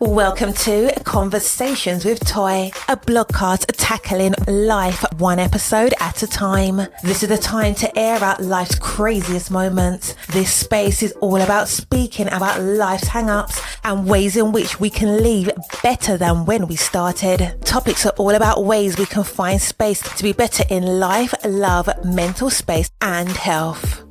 Welcome to Conversations with Toy, a blogcast tackling life one episode at a time. This is the time to air out life's craziest moments. This space is all about speaking about life's hang-ups and ways in which we can leave better than when we started. Topics are all about ways we can find space to be better in life, love, mental space, and health.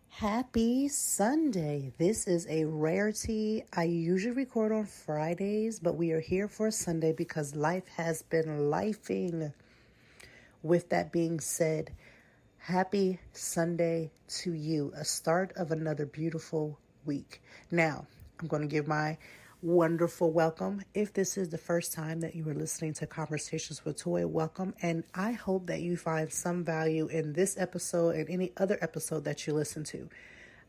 Happy Sunday. This is a rarity. I usually record on Fridays, but we are here for a Sunday because life has been lifing. With that being said, happy Sunday to you, a start of another beautiful week. Now, I'm going to give my wonderful welcome. If this is the first time that you are listening to Conversations with Toy, welcome. And I hope that you find some value in this episode and any other episode that you listen to.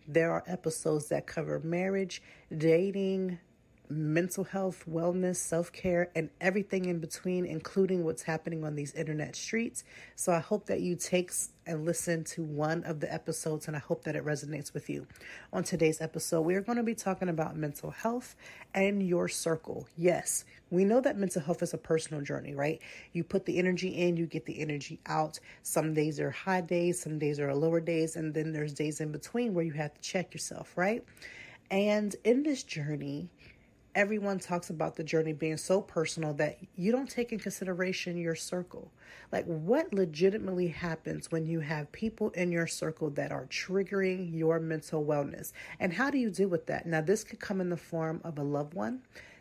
There are episodes that cover marriage, dating, mental health, wellness, self-care, and everything in between, including what's happening on these internet streets. So I hope that you take and listen to one of the episodes, and I hope that it resonates with you. On today's episode, we are going to be talking about mental health and your circle. Yes, we know that mental health is a personal journey, right? You put the energy in, you get the energy out. Some days are high days, some days are lower days, and then there's days in between where you have to check yourself, right? And in this journey, everyone talks about the journey being so personal that you don't take in consideration your circle. Like, what legitimately happens when you have people in your circle that are triggering your mental wellness? And how do you deal with that? Now, this could come in the form of a loved one.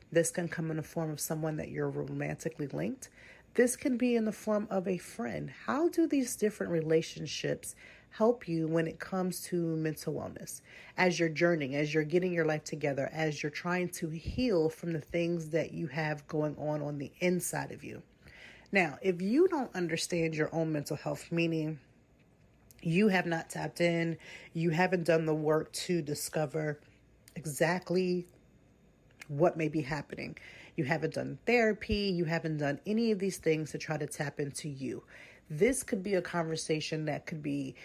This can come in the form of someone that you're romantically linked. This can be in the form of a friend. How do these different relationships help you when it comes to mental wellness? As you're journeying, as you're getting your life together, as you're trying to heal from the things that you have going on the inside of you. Now, if you don't understand your own mental health, meaning you have not tapped in, you haven't done the work to discover exactly what may be happening. You haven't done therapy. You haven't done any of these things to try to tap into you. This could be a conversation that could be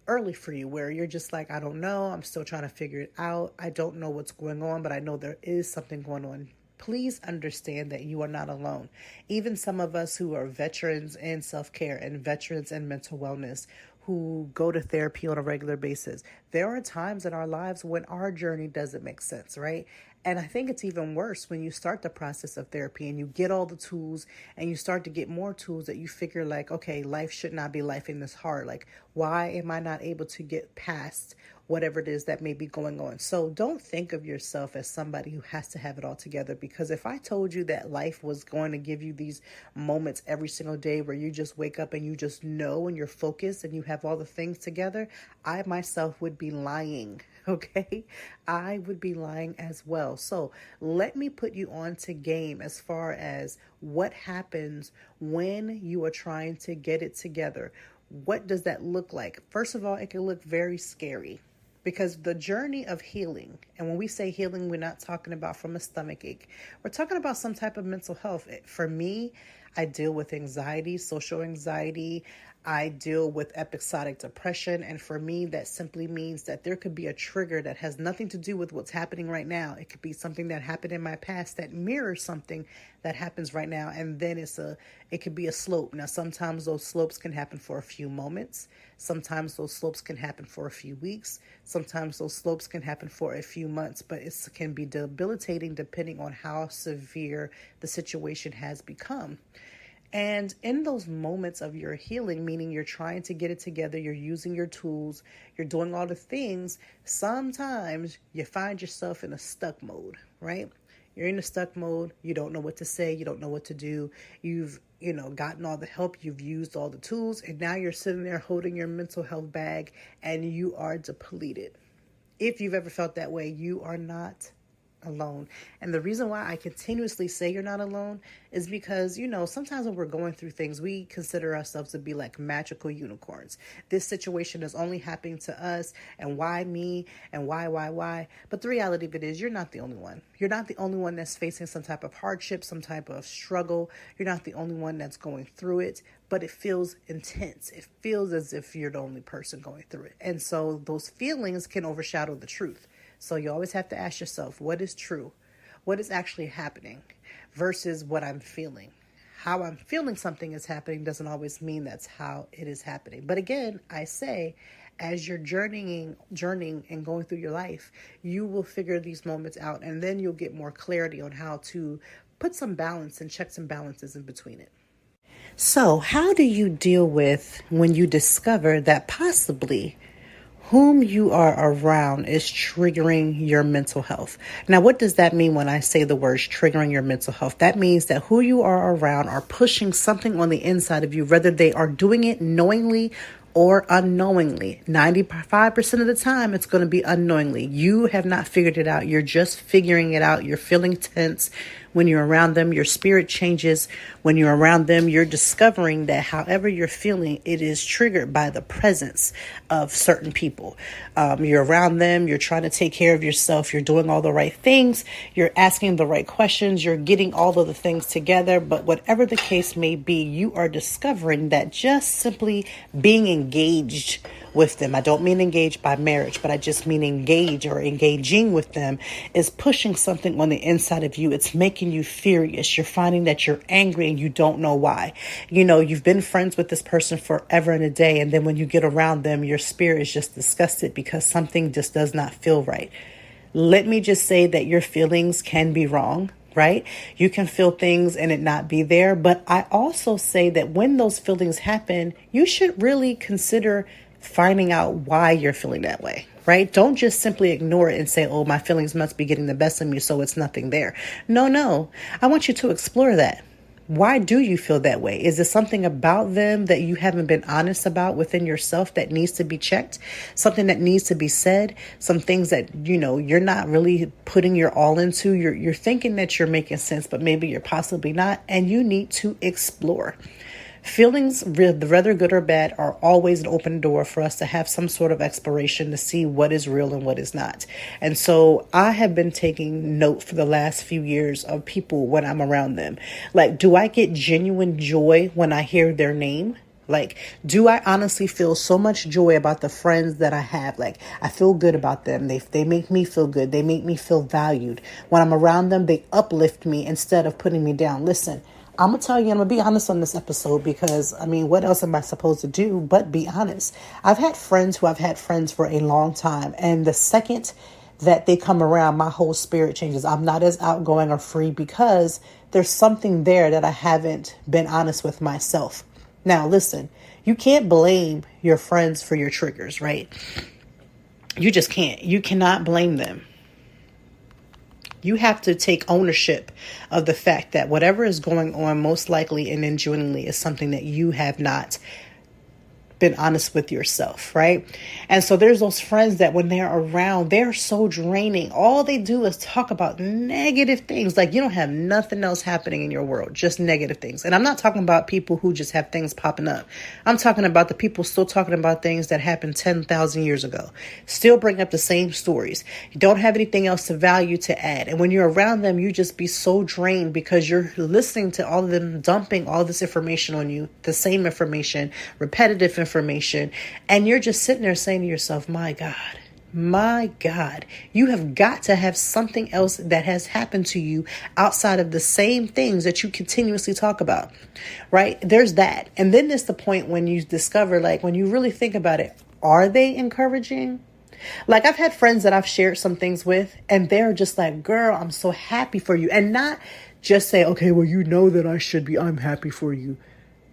early for you, where you're just like, I don't know. I'm still trying to figure it out. I don't know what's going on, but I know there is something going on. Please understand that you are not alone. Even some of us who are veterans in self-care and veterans in mental wellness, who go to therapy on a regular basis, there are times in our lives when our journey doesn't make sense, right? And I think it's even worse when you start the process of therapy and you get all the tools and you start to get more tools that you figure like, okay, life should not be lifing this hard. Like, why am I not able to get past whatever it is that may be going on? So don't think of yourself as somebody who has to have it all together, because if I told you that life was going to give you these moments every single day where you just wake up and you just know and you're focused and you have all the things together, I myself would be lying. Okay, I would be lying as well. So let me put you on to game as far as what happens when you are trying to get it together. What does that look like? First of all, it can look very scary, because the journey of healing, and when we say healing, we're not talking about from a stomach ache. We're talking about some type of mental health. For me, I deal with anxiety, social anxiety. I deal with episodic depression. And for me, that simply means that there could be a trigger that has nothing to do with what's happening right now. It could be something that happened in my past that mirrors something that happens right now. And then it could be a slope. Now, sometimes those slopes can happen for a few moments. Sometimes those slopes can happen for a few weeks. Sometimes those slopes can happen for a few months, but it can be debilitating depending on how severe the situation has become. And in those moments of your healing, meaning you're trying to get it together, you're using your tools, you're doing all the things, sometimes you find yourself in a stuck mode, right? You're in a stuck mode. You don't know what to say. You don't know what to do. You've, gotten all the help. You've used all the tools. And now you're sitting there holding your mental health bag and you are depleted. If you've ever felt that way, you are not alone. And the reason why I continuously say you're not alone is because, sometimes when we're going through things, we consider ourselves to be like magical unicorns. This situation is only happening to us, and why me, and why? But the reality of it is you're not the only one. You're not the only one that's facing some type of hardship, some type of struggle. You're not the only one that's going through it, but it feels intense. It feels as if you're the only person going through it. And so those feelings can overshadow the truth. So you always have to ask yourself, what is true? What is actually happening versus what I'm feeling? How I'm feeling something is happening doesn't always mean that's how it is happening. But again, I say, as you're journeying and going through your life, you will figure these moments out, and then you'll get more clarity on how to put some balance and checks and balances in between it. So how do you deal with when you discover that possibly whom you are around is triggering your mental health? Now, what does that mean when I say the words triggering your mental health? That means that who you are around are pushing something on the inside of you, whether they are doing it knowingly or unknowingly. 95% of the time, it's going to be unknowingly. You have not figured it out. You're just figuring it out. You're feeling tense. When you're around them, your spirit changes. When you're around them, you're discovering that however you're feeling, it is triggered by the presence of certain people. You're around them. You're trying to take care of yourself. You're doing all the right things. You're asking the right questions. You're getting all of the things together. But whatever the case may be, you are discovering that just simply being engaged with them, I don't mean engaged by marriage, but I just mean engage or engaging with them, is pushing something on the inside of you. It's making you furious. You're finding that you're angry and you don't know why. You've been friends with this person forever and a day, and then when you get around them, your spirit is just disgusted because something just does not feel right. Let me just say that your feelings can be wrong. Right? You can feel things and it not be there. But I also say that when those feelings happen, you should really consider finding out why you're feeling that way. Right? Don't just simply ignore it and say, oh, my feelings must be getting the best of me, so it's nothing there. No. I want you to explore that. Why do you feel that way? Is there something about them that you haven't been honest about within yourself that needs to be checked? Something that needs to be said? Some things that, you're not really putting your all into? You're thinking that you're making sense, but maybe you're possibly not. And you need to explore. Feelings, whether good or bad, are always an open door for us to have some sort of exploration to see what is real and what is not. And so I have been taking note for the last few years of people when I'm around them. Like, do I get genuine joy when I hear their name? Like, do I honestly feel so much joy about the friends that I have? Like, I feel good about them. They make me feel good. They make me feel valued. When I'm around them, they uplift me instead of putting me down. Listen, I'm going to tell you, I'm going to be honest on this episode because, what else am I supposed to do but be honest? I've had friends who I've had friends for a long time. And the second that they come around, my whole spirit changes. I'm not as outgoing or free because there's something there that I haven't been honest with myself. Now, listen, you can't blame your friends for your triggers, right? You just can't. You cannot blame them. You have to take ownership of the fact that whatever is going on most likely and genuinely is something that you have not been honest with yourself, right? And so there's those friends that when they're around, they're so draining. All they do is talk about negative things. Like, you don't have nothing else happening in your world, just negative things. And I'm not talking about people who just have things popping up. I'm talking about the people still talking about things that happened 10,000 years ago. Still bring up the same stories. You don't have anything else to value to add. And when you're around them, you just be so drained because you're listening to all of them dumping all this information on you, the same information, repetitive information, and you're just sitting there saying to yourself, my God, you have got to have something else that has happened to you outside of the same things that you continuously talk about, right? There's that. And then there's the point when you discover, like, when you really think about it, are they encouraging? Like, I've had friends that I've shared some things with, and they're just like, girl, I'm so happy for you. And not just say, okay, well, you know that I'm happy for you.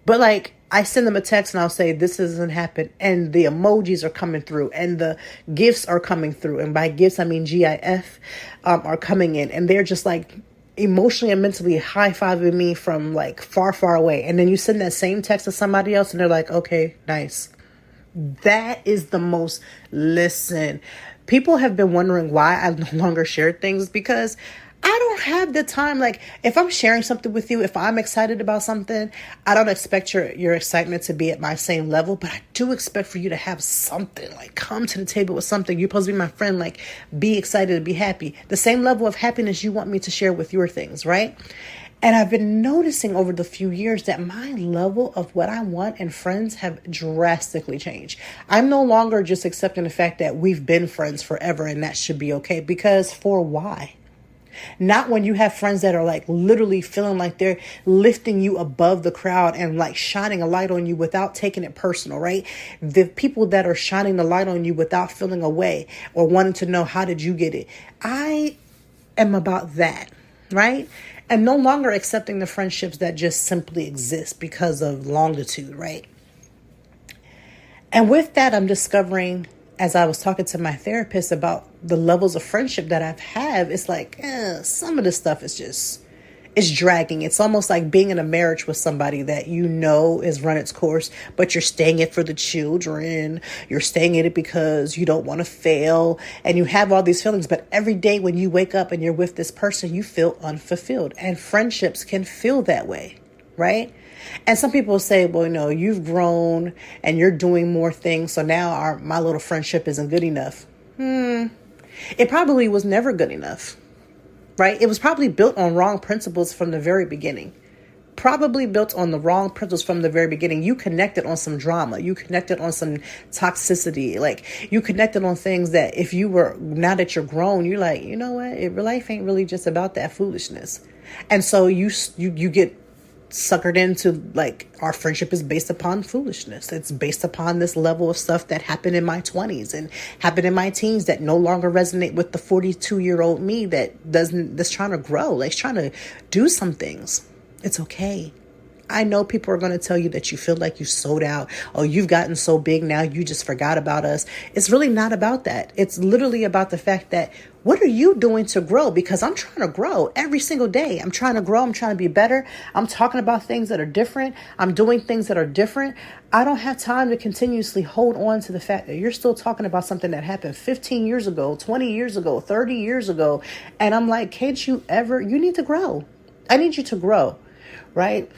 But like, I send them a text and I'll say, this doesn't happen. And the emojis are coming through and the gifts are coming through. And by gifts, I mean GIF, are coming in. And they're just like emotionally and mentally high-fiving me from like far, far away. And then you send that same text to somebody else and they're like, okay, nice. That is the most, listen, People have been wondering why I no longer share things, because I don't have the time. Like, if I'm sharing something with you, if I'm excited about something, I don't expect your excitement to be at my same level, but I do expect for you to have something. Like, come to the table with something. You're supposed to be my friend. Like, be excited, be happy. The same level of happiness you want me to share with your things, right? And I've been noticing over the few years that my level of what I want in friends have drastically changed. I'm no longer just accepting the fact that we've been friends forever and that should be okay, because for why? Not when you have friends that are like literally feeling like they're lifting you above the crowd and like shining a light on you without taking it personal, right? The people that are shining the light on you without feeling away or wanting to know, how did you get it? I am about that, right? And no longer accepting the friendships that just simply exist because of longitude, right? And with that, I'm discovering, as I was talking to my therapist about the levels of friendship that I've had, it's like, some of this stuff is just, it's dragging. It's almost like being in a marriage with somebody that you know is run its course, but you're staying it for the children. You're staying in it because you don't want to fail. And you have all these feelings. But every day when you wake up and you're with this person, you feel unfulfilled. And friendships can feel that way, right? And some people say, well, you've grown and you're doing more things, so now my little friendship isn't good enough. It probably was never good enough, right? It was probably built on wrong principles from the very beginning. Probably built on the wrong principles from the very beginning. You connected on some drama. You connected on some toxicity. Like, you connected on things that now that you're grown, you're like, you know what? Life ain't really just about that foolishness. And so you get suckered into, like, our friendship is based upon foolishness. It's based upon this level of stuff that happened in my 20s and happened in my teens that no longer resonate with the 42-year-old me that's trying to grow, like, trying to do some things. It's okay. I know people are going to tell you that you feel like you sold out. Oh, you've gotten so big now, you just forgot about us. It's really not about that. It's literally about the fact that, what are you doing to grow? Because I'm trying to grow every single day. I'm trying to grow. I'm trying to be better. I'm talking about things that are different. I'm doing things that are different. I don't have time to continuously hold on to the fact that you're still talking about something that happened 15 years ago, 20 years ago, 30 years ago. And I'm like, you need to grow. I need you to grow, right?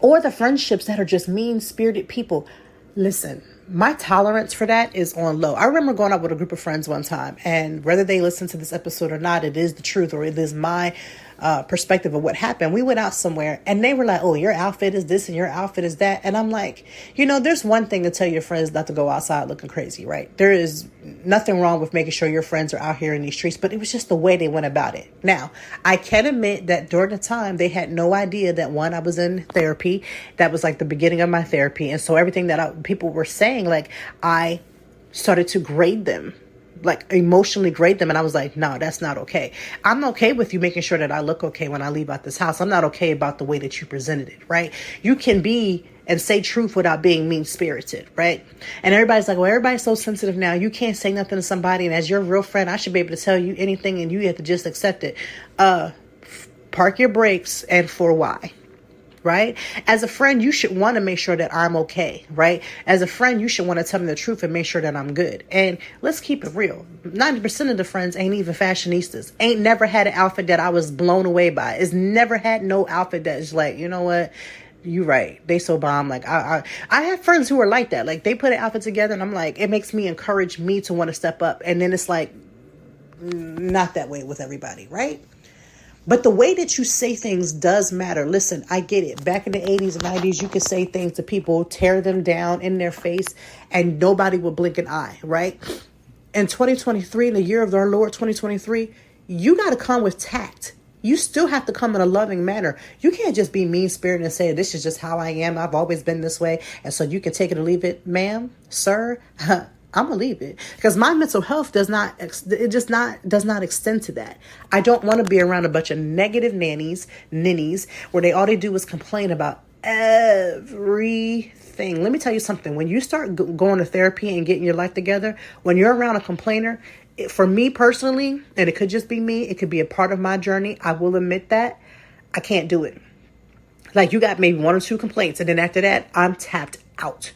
Or the friendships that are just mean-spirited people. Listen, my tolerance for that is on low. I remember going out with a group of friends one time, and whether they listen to this episode or not, it is the truth, or it is my perspective of what happened. We went out somewhere and they were like, oh, your outfit is this and your outfit is that. And I'm like, there's one thing to tell your friends not to go outside looking crazy, right? There is nothing wrong with making sure your friends are out here in these streets, but it was just the way they went about it. Now, I can admit that during the time they had no idea that, one, I was in therapy. That was like the beginning of my therapy. And so everything that people were saying, like, I started to grade them, like emotionally grade them. And I was like, no, that's not okay. I'm okay with you making sure that I look okay when I leave out this house. I'm not okay about the way that you presented it, right? You can be and say truth without being mean-spirited, right? And everybody's like, well, everybody's so sensitive now. You can't say nothing to somebody. And as your real friend, I should be able to tell you anything and you have to just accept it. Park your brakes, and for why? Right? As a friend, you should want to make sure that I'm okay, right? As a friend, you should want to tell me the truth and make sure that I'm good. And let's keep it real. 90% of the friends ain't even fashionistas. Ain't never had an outfit that I was blown away by. It's never had no outfit that is like, you know what? You right. They so bomb. Like, I have friends who are like that. Like, they put an outfit together and I'm like, it makes me encourage me to want to step up. And then it's like, not that way with everybody, right? But the way that you say things does matter. Listen, I get it. Back in the 80s and 90s, you could say things to people, tear them down in their face, and nobody would blink an eye, right? In 2023, in the year of our Lord 2023, you got to come with tact. You still have to come in a loving manner. You can't just be mean-spirited and say, this is just how I am. I've always been this way. And so you can take it or leave it. Ma'am, sir, I'm going to leave it, because my mental health does not extend to that. I don't want to be around a bunch of negative ninnies, where all they do is complain about everything. Let me tell you something. When you start going to therapy and getting your life together, when you're around a complainer, for me personally, and it could just be me, it could be a part of my journey, I will admit that I can't do it. Like, you got maybe one or two complaints, and then after that, I'm tapped out.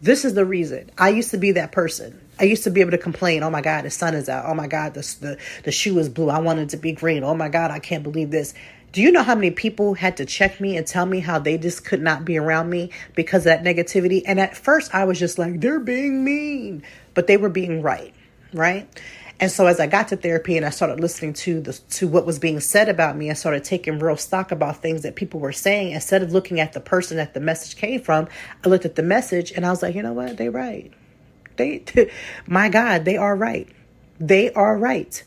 This is the reason. I used to be that person. I used to be able to complain. Oh my God, the sun is out. Oh my God, the shoe is blue. I wanted it to be green. Oh my God, I can't believe this. Do you know how many people had to check me and tell me how they just could not be around me because of that negativity? And at first I was just like, they're being mean, but they were being right. Right. And so as I got to therapy and I started listening to what was being said about me, I started taking real stock about things that people were saying. Instead of looking at the person that the message came from, I looked at the message and I was like, you know what? They right. My God, they are right. They are right.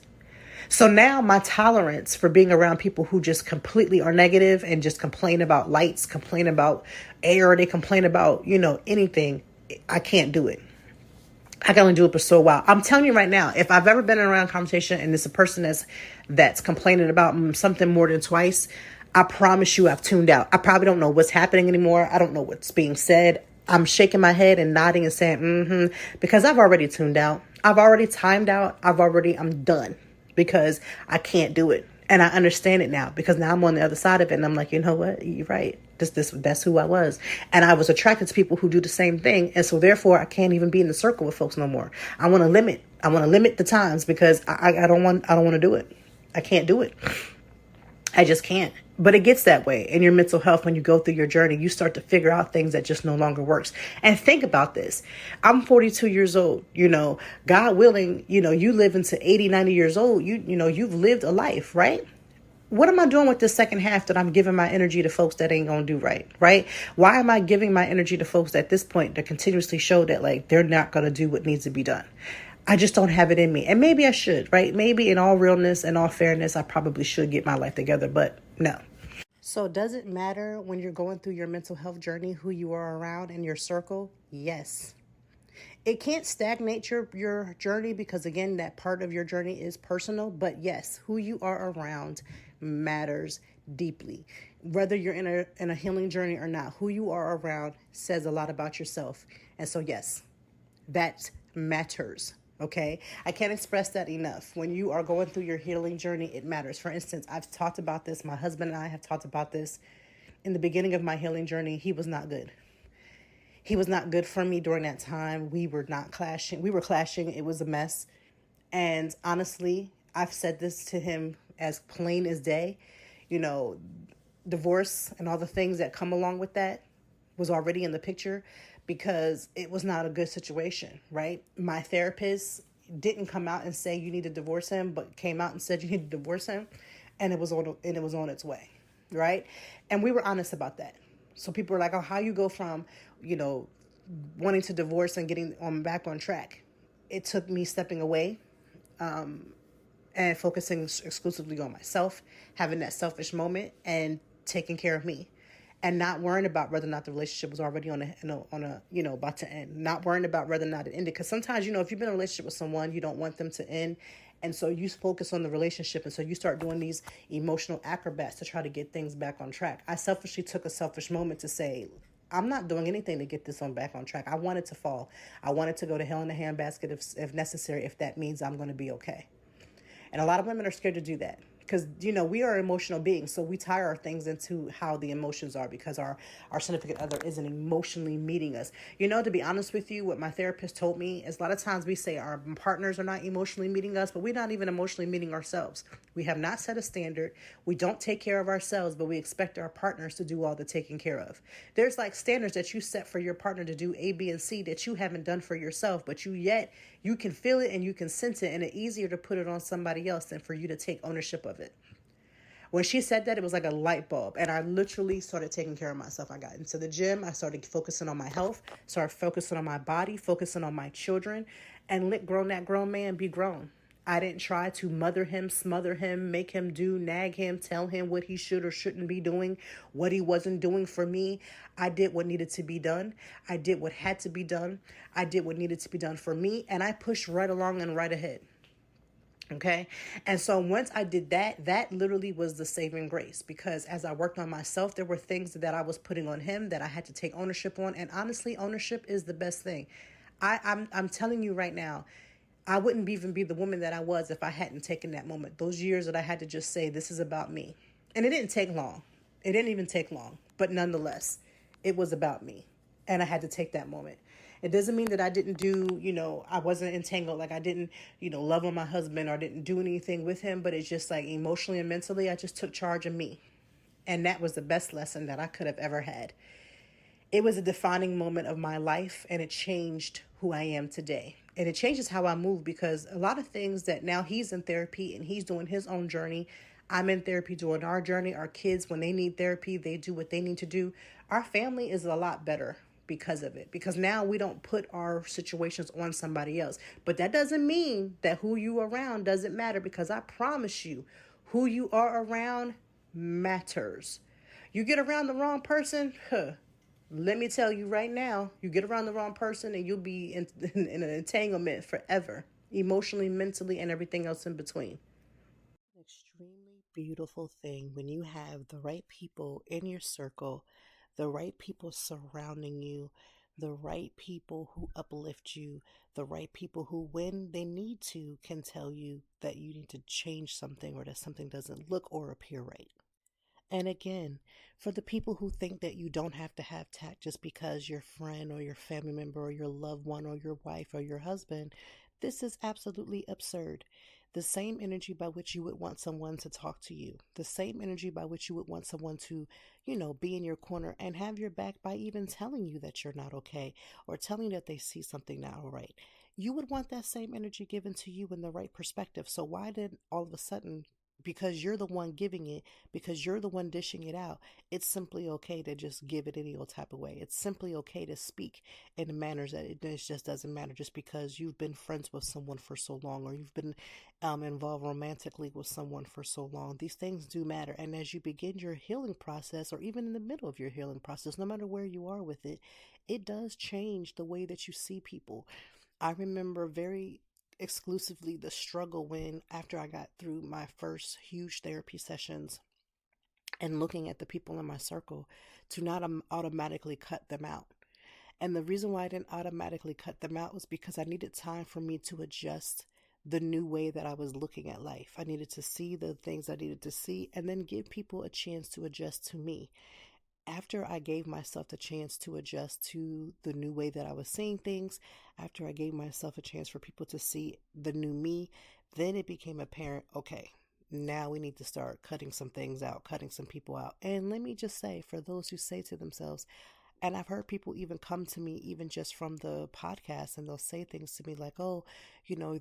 So now my tolerance for being around people who just completely are negative and just complain about lights, complain about air, they complain about, anything, I can't do it. I can only do it for so while. I'm telling you right now, if I've ever been around a conversation and it's a person that's complaining about something more than twice, I promise you I've tuned out. I probably don't know what's happening anymore. I don't know what's being said. I'm shaking my head and nodding and saying, because I've already tuned out. I've already timed out. I'm done because I can't do it. And I understand it now because now I'm on the other side of it. And I'm like, you know what? You're right. That's who I was. And I was attracted to people who do the same thing. And so therefore I can't even be in the circle with folks no more. I want to limit the times because I don't want to do it. I can't do it. I just can't. But it gets that way in your mental health. When you go through your journey, you start to figure out things that just no longer works. And think about this. I'm 42 years old, God willing, you live into 80, 90 years old. You've lived a life, right? What am I doing with this second half that I'm giving my energy to folks that ain't going to do right? Right? Why am I giving my energy to folks at this point that continuously show that like they're not going to do what needs to be done? I just don't have it in me. And maybe I should, right? Maybe in all realness and all fairness, I probably should get my life together, but no. So does it matter when you're going through your mental health journey, who you are around in your circle? Yes. It can't stagnate your journey because, again, that part of your journey is personal. But yes, who you are around matters deeply. Whether you're in a healing journey or not, who you are around says a lot about yourself. And so, yes, that matters. Okay, I can't express that enough. When you are going through your healing journey, it matters. For instance, I've talked about this. My husband and I have talked about this. In the beginning of my healing journey, he was not good. He was not good for me during that time. We were not clashing. We were clashing. It was a mess. And honestly, I've said this to him as plain as day. Divorce and all the things that come along with that was already in the picture because it was not a good situation, right? My therapist didn't come out and say you need to divorce him, but came out and said you need to divorce him, and it was on its way, right? And we were honest about that. So people were like, "Oh, how you go from, wanting to divorce and getting back on track?" It took me stepping away, and focusing exclusively on myself, having that selfish moment, and taking care of me. And not worrying about whether or not the relationship was already on a about to end. Not worrying about whether or not it ended. Because sometimes, if you've been in a relationship with someone, you don't want them to end. And so you focus on the relationship. And so you start doing these emotional acrobats to try to get things back on track. I selfishly took a selfish moment to say, I'm not doing anything to get this back on track. I want it to fall. I want it to go to hell in a handbasket if necessary, if that means I'm going to be okay. And a lot of women are scared to do that. Because, we are emotional beings, so we tie our things into how the emotions are because our significant other isn't emotionally meeting us. To be honest with you, what my therapist told me is a lot of times we say our partners are not emotionally meeting us, but we're not even emotionally meeting ourselves. We have not set a standard. We don't take care of ourselves, but we expect our partners to do all the taking care of. There's like standards that you set for your partner to do A, B, and C that you haven't done for yourself, but you can feel it and you can sense it, and it's easier to put it on somebody else than for you to take ownership of it. When she said that, it was like a light bulb, and I literally started taking care of myself. I got into the gym. I started focusing on my health, started focusing on my body, focusing on my children, and let that grown man be grown. I didn't try to mother him, smother him, make him do, nag him, tell him what he should or shouldn't be doing, what he wasn't doing for me. I did what needed to be done. I did what had to be done. I did what needed to be done for me, and I pushed right along and right ahead. Okay. And so once I did that literally was the saving grace, because as I worked on myself, there were things that I was putting on him that I had to take ownership on. And honestly, ownership is the best thing. I'm telling you right now, I wouldn't even be the woman that I was if I hadn't taken that moment. Those years that I had to just say, this is about me. And it didn't take long. It didn't even take long. But nonetheless, it was about me. And I had to take that moment. It doesn't mean that I didn't do, I wasn't entangled. Like I didn't, love on my husband or didn't do anything with him. But it's just like emotionally and mentally, I just took charge of me. And that was the best lesson that I could have ever had. It was a defining moment of my life, and it changed who I am today. And it changes how I move, because a lot of things that now he's in therapy and he's doing his own journey. I'm in therapy doing our journey. Our kids, when they need therapy, they do what they need to do. Our family is a lot better because of it, because now we don't put our situations on somebody else. But that doesn't mean that who you are around doesn't matter, because I promise you, who you are around matters. You get around the wrong person, let me tell you right now, you get around the wrong person and you'll be in an entanglement forever, emotionally, mentally, and everything else in between. An extremely beautiful thing when you have the right people in your circle, the right people surrounding you, the right people who uplift you, the right people who, when they need to, can tell you that you need to change something or that something doesn't look or appear right. And again, for the people who think that you don't have to have tact just because your friend or your family member or your loved one or your wife or your husband, this is absolutely absurd. The same energy by which you would want someone to talk to you, the same energy by which you would want someone to, be in your corner and have your back by even telling you that you're not okay or telling you that they see something not all right. You would want that same energy given to you in the right perspective. So why did all of a sudden, because you're the one giving it, because you're the one dishing it out, it's simply okay to just give it any old type of way. It's simply okay to speak in manners that it just doesn't matter just because you've been friends with someone for so long, or you've been involved romantically with someone for so long. These things do matter. And as you begin your healing process, or even in the middle of your healing process, no matter where you are with it, it does change the way that you see people. I remember very exclusively the struggle when, after I got through my first huge therapy sessions and looking at the people in my circle, to not automatically cut them out. And the reason why I didn't automatically cut them out was because I needed time for me to adjust the new way that I was looking at life. I needed to see the things I needed to see and then give people a chance to adjust to me. After I gave myself the chance to adjust to the new way that I was seeing things, after I gave myself a chance for people to see the new me, then it became apparent, okay, now we need to start cutting some things out, cutting some people out. And let me just say, for those who say to themselves, and I've heard people even come to me, even just from the podcast, and they'll say things to me like, oh,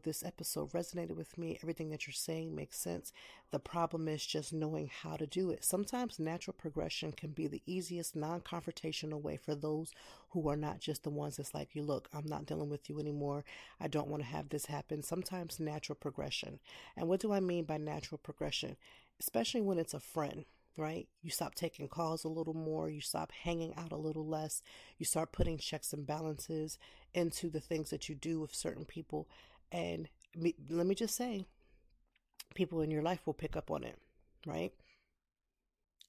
this episode resonated with me. Everything that you're saying makes sense. The problem is just knowing how to do it. Sometimes natural progression can be the easiest non-confrontational way for those who are not just the ones that's like, you look, I'm not dealing with you anymore. I don't want to have this happen. Sometimes natural progression. And what do I mean by natural progression? Especially when it's a friend. Right? You stop taking calls a little more. You stop hanging out a little less. You start putting checks and balances into the things that you do with certain people. And let me just say, people in your life will pick up on it, right?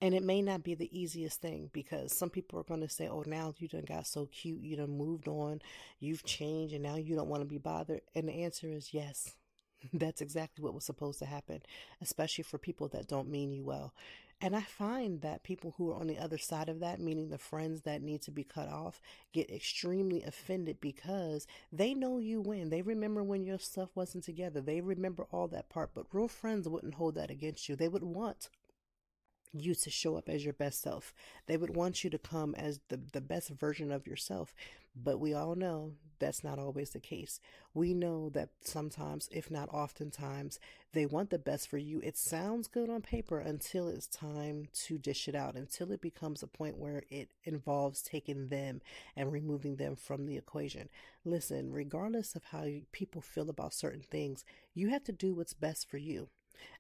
And it may not be the easiest thing, because some people are going to say, oh, now you done got so cute. You done moved on. You've changed and now you don't want to be bothered. And the answer is yes. That's exactly what was supposed to happen, especially for people that don't mean you well. And I find that people who are on the other side of that, meaning the friends that need to be cut off, get extremely offended because they know you when. They remember when your stuff wasn't together. They remember all that part. But real friends wouldn't hold that against you. They would want you to show up as your best self. They would want you to come as the best version of yourself. But we all know that's not always the case. We know that sometimes, if not oftentimes, they want the best for you. It sounds good on paper until it's time to dish it out, until it becomes a point where it involves taking them and removing them from the equation. Listen, regardless of how people feel about certain things, you have to do what's best for you.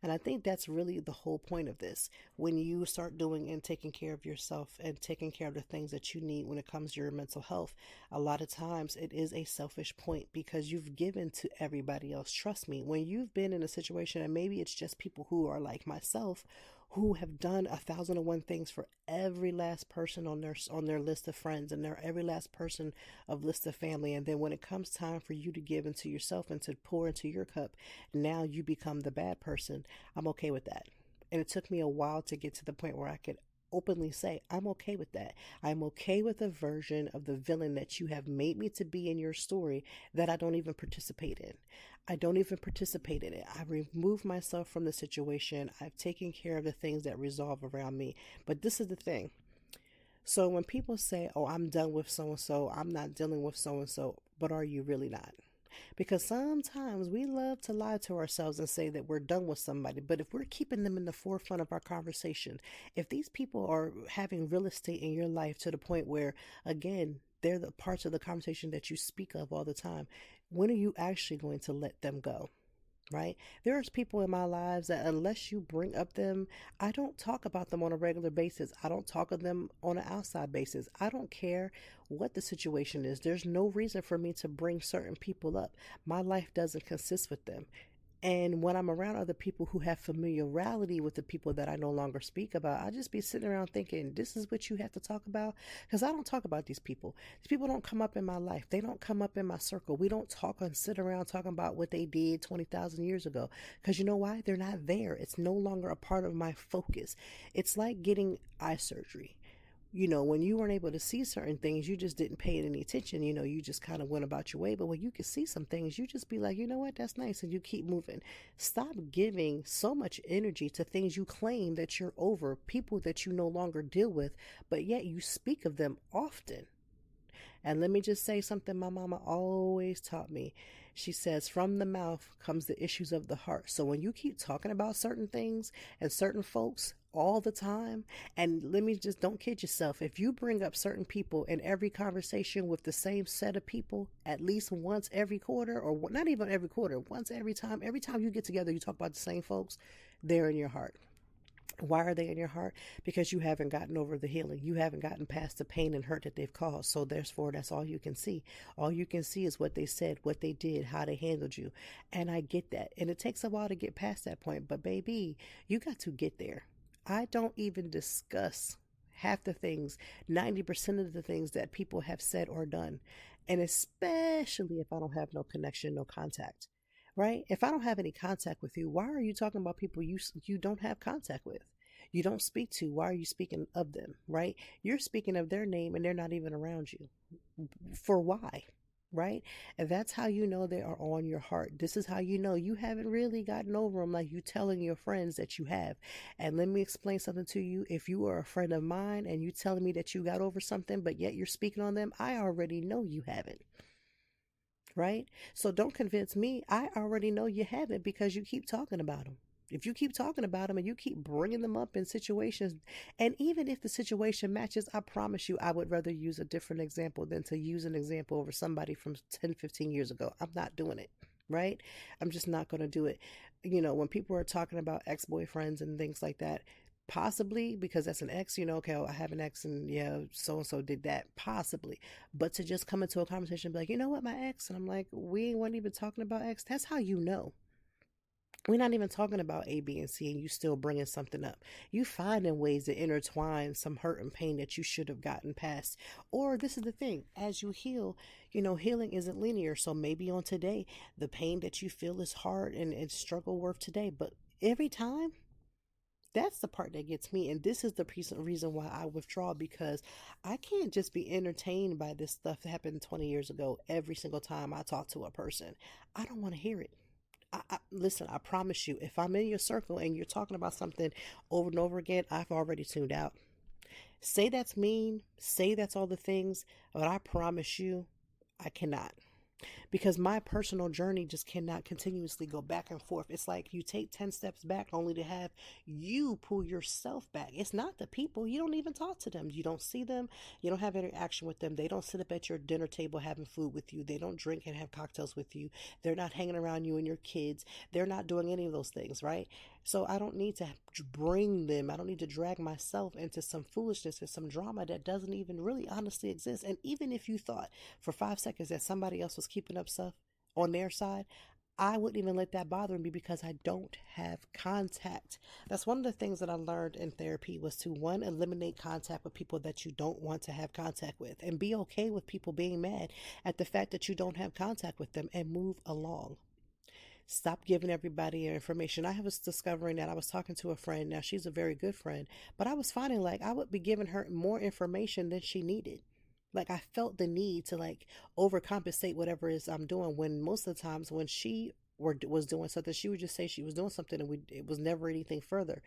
And I think that's really the whole point of this. When you start doing and taking care of yourself and taking care of the things that you need when it comes to your mental health, a lot of times it is a selfish point because you've given to everybody else. Trust me, when you've been in a situation, and maybe it's just people who are like myself, who have done 1,001 things for every last person on their list of friends and their every last person of list of family. And then when it comes time for you to give into yourself and to pour into your cup, now you become the bad person. I'm okay with that. And it took me a while to get to the point where I could openly say, I'm okay with that. I'm okay with a version of the villain that you have made me to be in your story that I don't even participate in. I don't even participate in it. I remove myself from the situation. I've taken care of the things that resolve around me. But this is the thing. So when people say, oh, I'm done with so and so, I'm not dealing with so and so, but are you really not? Because sometimes we love to lie to ourselves and say that we're done with somebody. But if we're keeping them in the forefront of our conversation, if these people are having real estate in your life to the point where, again, they're the parts of the conversation that you speak of all the time, when are you actually going to let them go? Right? There's people in my lives that unless you bring up them, I don't talk about them on a regular basis. I don't talk of them on an outside basis. I don't care what the situation is. There's no reason for me to bring certain people up. My life doesn't consist with them. And when I'm around other people who have familiarity with the people that I no longer speak about, I just be sitting around thinking, this is what you have to talk about? Because I don't talk about these people. These people don't come up in my life. They don't come up in my circle. We don't talk and sit around talking about what they did 20,000 years ago. Because you know why? They're not there. It's no longer a part of my focus. It's like getting eye surgery. When you weren't able to see certain things, you just didn't pay it any attention. You just kind of went about your way. But when you could see some things, you just be like, you know what, that's nice. And you keep moving. Stop giving so much energy to things you claim that you're over, people that you no longer deal with, but yet you speak of them often. And let me just say something my mama always taught me. She says, from the mouth comes the issues of the heart. So when you keep talking about certain things and certain folks all the time, and don't kid yourself. If you bring up certain people in every conversation with the same set of people, at least once every quarter, or not even every quarter, once every time you get together, you talk about the same folks, they're in your heart. Why are they in your heart? Because you haven't gotten over the healing. You haven't gotten past the pain and hurt that they've caused. So therefore, that's all you can see. All you can see is what they said, what they did, how they handled you. And I get that. And it takes a while to get past that point. But baby, you got to get there. I don't even discuss half the things, 90% of the things that people have said or done. And especially if I don't have no connection, no contact. Right? If I don't have any contact with you, why are you talking about people you don't have contact with? You don't speak to. Why are you speaking of them? Right? You're speaking of their name and they're not even around you. For why? Right? And that's how you know they are on your heart. This is how you know you haven't really gotten over them like you telling your friends that you have. And let me explain something to you. If you are a friend of mine and you telling me that you got over something, but yet you're speaking on them, I already know you haven't. Right? So don't convince me. I already know you haven't because you keep talking about them. If you keep talking about them and you keep bringing them up in situations, and even if the situation matches, I promise you, I would rather use a different example than to use an example over somebody from 10, 15 years ago. I'm not doing it. Right? I'm just not going to do it. When people are talking about ex-boyfriends and things like that, possibly because that's an ex, okay, I have an ex and yeah, so-and-so did that, possibly. But to just come into a conversation and be like, you know what, my ex, and I'm like, we weren't even talking about ex. That's how you know. We're not even talking about A, B, and C, and you still bringing something up. You finding ways to intertwine some hurt and pain that you should have gotten past. Or this is the thing, as you heal, healing isn't linear. So maybe on today, the pain that you feel is hard and struggle worth today. But every time, that's the part that gets me. And this is the reason why I withdraw, because I can't just be entertained by this stuff that happened 20 years ago every single time I talk to a person. I don't want to hear it. Listen, I promise you, if I'm in your circle and you're talking about something over and over again, I've already tuned out. Say that's mean, say that's all the things, but I promise you, I cannot. Because my personal journey just cannot continuously go back and forth. It's like you take 10 steps back only to have you pull yourself back. It's not the people. You don't even talk to them. You don't see them. You don't have interaction with them. They don't sit up at your dinner table having food with you. They don't drink and have cocktails with you. They're not hanging around you and your kids. They're not doing any of those things, right? So I don't need to bring them. I don't need to drag myself into some foolishness and some drama that doesn't even really honestly exist. And even if you thought for 5 seconds that somebody else was keeping up stuff on their side, I wouldn't even let that bother me because I don't have contact. That's one of the things that I learned in therapy was to, one, eliminate contact with people that you don't want to have contact with, and be okay with people being mad at the fact that you don't have contact with them and move along. Stop giving everybody your information. I was discovering that I was talking to a friend. Now, she's a very good friend, but I was finding like I would be giving her more information than she needed. Like I felt the need to like overcompensate whatever it is I'm doing, when most of the times when she was doing something, she would just say she was doing something, and it was never anything further.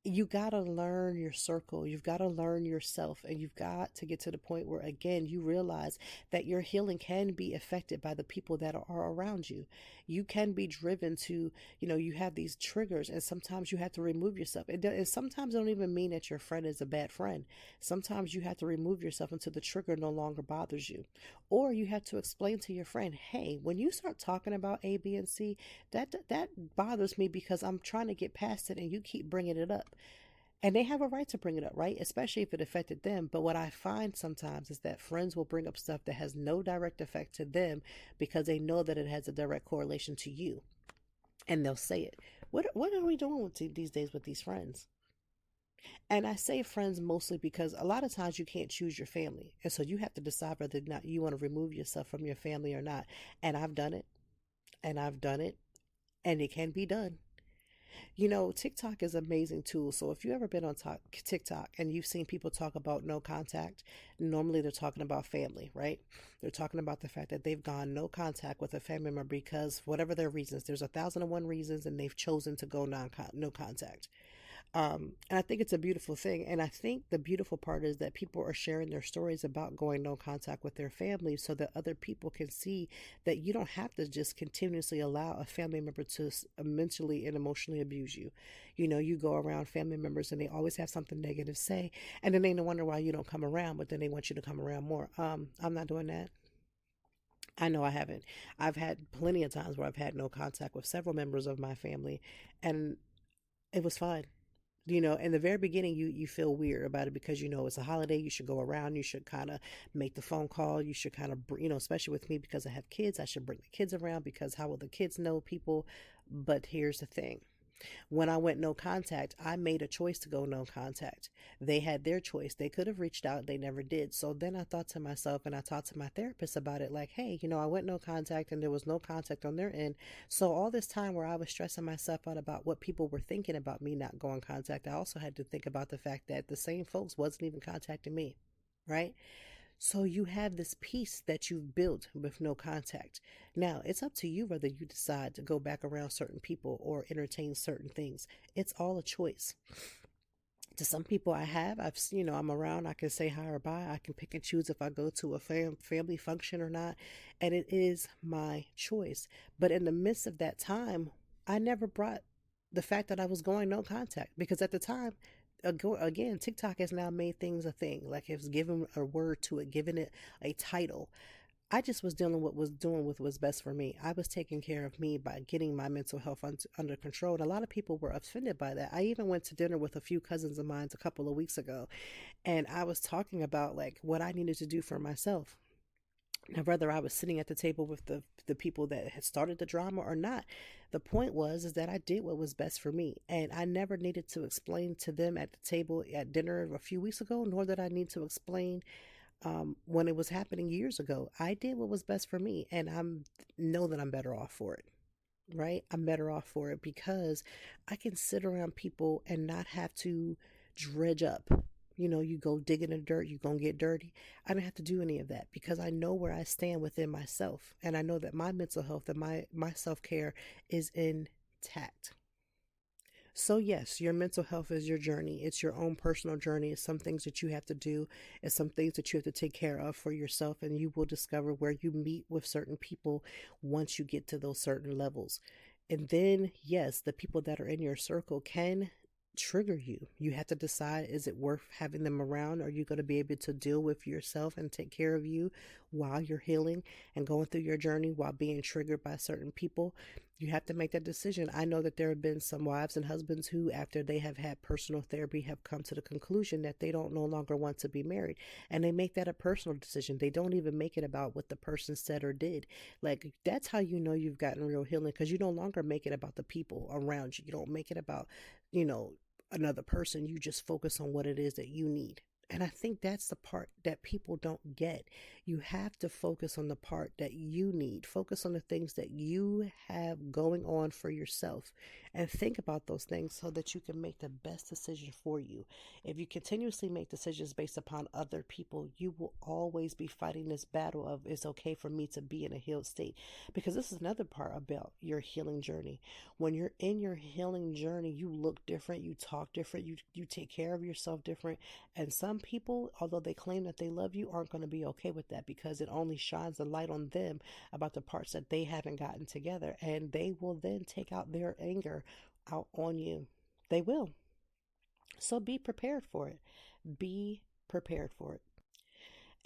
You got to learn your circle. You've got to learn yourself, and you've got to get to the point where, again, you realize that your healing can be affected by the people that are around you. You can be driven to, you have these triggers, and sometimes you have to remove yourself. And sometimes it don't even mean that your friend is a bad friend. Sometimes you have to remove yourself until the trigger no longer bothers you. Or you have to explain to your friend, hey, when you start talking about A, B, and C, that bothers me because I'm trying to get past it and you keep bringing it up. And they have a right to bring it up, right? Especially if it affected them. But what I find sometimes is that friends will bring up stuff that has no direct effect to them because they know that it has a direct correlation to you. And they'll say it. What are we doing these days with these friends? And I say friends mostly because a lot of times you can't choose your family. And so you have to decide whether or not you want to remove yourself from your family or not. And I've done it. And I've done it. And it can be done. TikTok is an amazing tool. So if you've ever been on TikTok and you've seen people talk about no contact, normally they're talking about family, right? They're talking about the fact that they've gone no contact with a family member because whatever their reasons, there's 1,001 reasons, and they've chosen to go no contact. And I think it's a beautiful thing. And I think the beautiful part is that people are sharing their stories about going no contact with their family so that other people can see that you don't have to just continuously allow a family member to mentally and emotionally abuse you. You go around family members and they always have something negative to say, and then they wonder why you don't come around, but then they want you to come around more. I'm not doing that. I know I haven't. I've had plenty of times where I've had no contact with several members of my family, and it was fine. In the very beginning, you feel weird about it because, it's a holiday. You should go around. You should kind of make the phone call. You should kind of, especially with me because I have kids, I should bring the kids around because how will the kids know people? But here's the thing. When I went no contact, I made a choice to go no contact. They had their choice. They could have reached out. They never did. So then I thought to myself, and I talked to my therapist about it, like, hey, I went no contact and there was no contact on their end. So all this time where I was stressing myself out about what people were thinking about me not going contact, I also had to think about the fact that the same folks wasn't even contacting me, right? So you have this peace that you've built with no contact. Now, it's up to you whether you decide to go back around certain people or entertain certain things. It's all a choice. To some people I'm around, I can say hi or bye. I can pick and choose if I go to a family function or not. And it is my choice. But in the midst of that time, I never brought the fact that I was going no contact because at the time, again, TikTok has now made things a thing. Like it's given a word to it, giving it a title. I just was doing what was best for me. I was taking care of me by getting my mental health under control. And a lot of people were offended by that. I even went to dinner with a few cousins of mine a couple of weeks ago, and I was talking about like what I needed to do for myself. Now, whether I was sitting at the table with the people that had started the drama or not, the point is that I did what was best for me. And I never needed to explain to them at the table at dinner a few weeks ago, nor did I need to explain when it was happening years ago. I did what was best for me, and I know that I'm better off for it. Right? I'm better off for it because I can sit around people and not have to dredge up. You go dig in the dirt, you're going to get dirty. I don't have to do any of that because I know where I stand within myself. And I know that my mental health and my self-care is intact. So yes, your mental health is your journey. It's your own personal journey. It's some things that you have to do. It's some things that you have to take care of for yourself. And you will discover where you meet with certain people once you get to those certain levels. And then, yes, the people that are in your circle can trigger you. You have to decide, is it worth having them around? Are you going to be able to deal with yourself and take care of you while you're healing and going through your journey while being triggered by certain people? You have to make that decision. I know that there have been some wives and husbands who, after they have had personal therapy, have come to the conclusion that they don't no longer want to be married. And they make that a personal decision. They don't even make it about what the person said or did. Like, that's how you know you've gotten real healing, because you no longer make it about the people around you. You don't make it about, another person. You just focus on what it is that you need. And I think that's the part that people don't get. You have to focus on the part that you need. Focus on the things that you have going on for yourself and think about those things so that you can make the best decision for you. If you continuously make decisions based upon other people, you will always be fighting this battle of it's okay for me to be in a healed state. Because this is another part about your healing journey. When you're in your healing journey, you look different, you talk different, you take care of yourself different. And some people, although they claim that they love you, aren't going to be okay with that because it only shines a light on them about the parts that they haven't gotten together. And they will then take out their anger out on you. They will. So be prepared for it. Be prepared for it.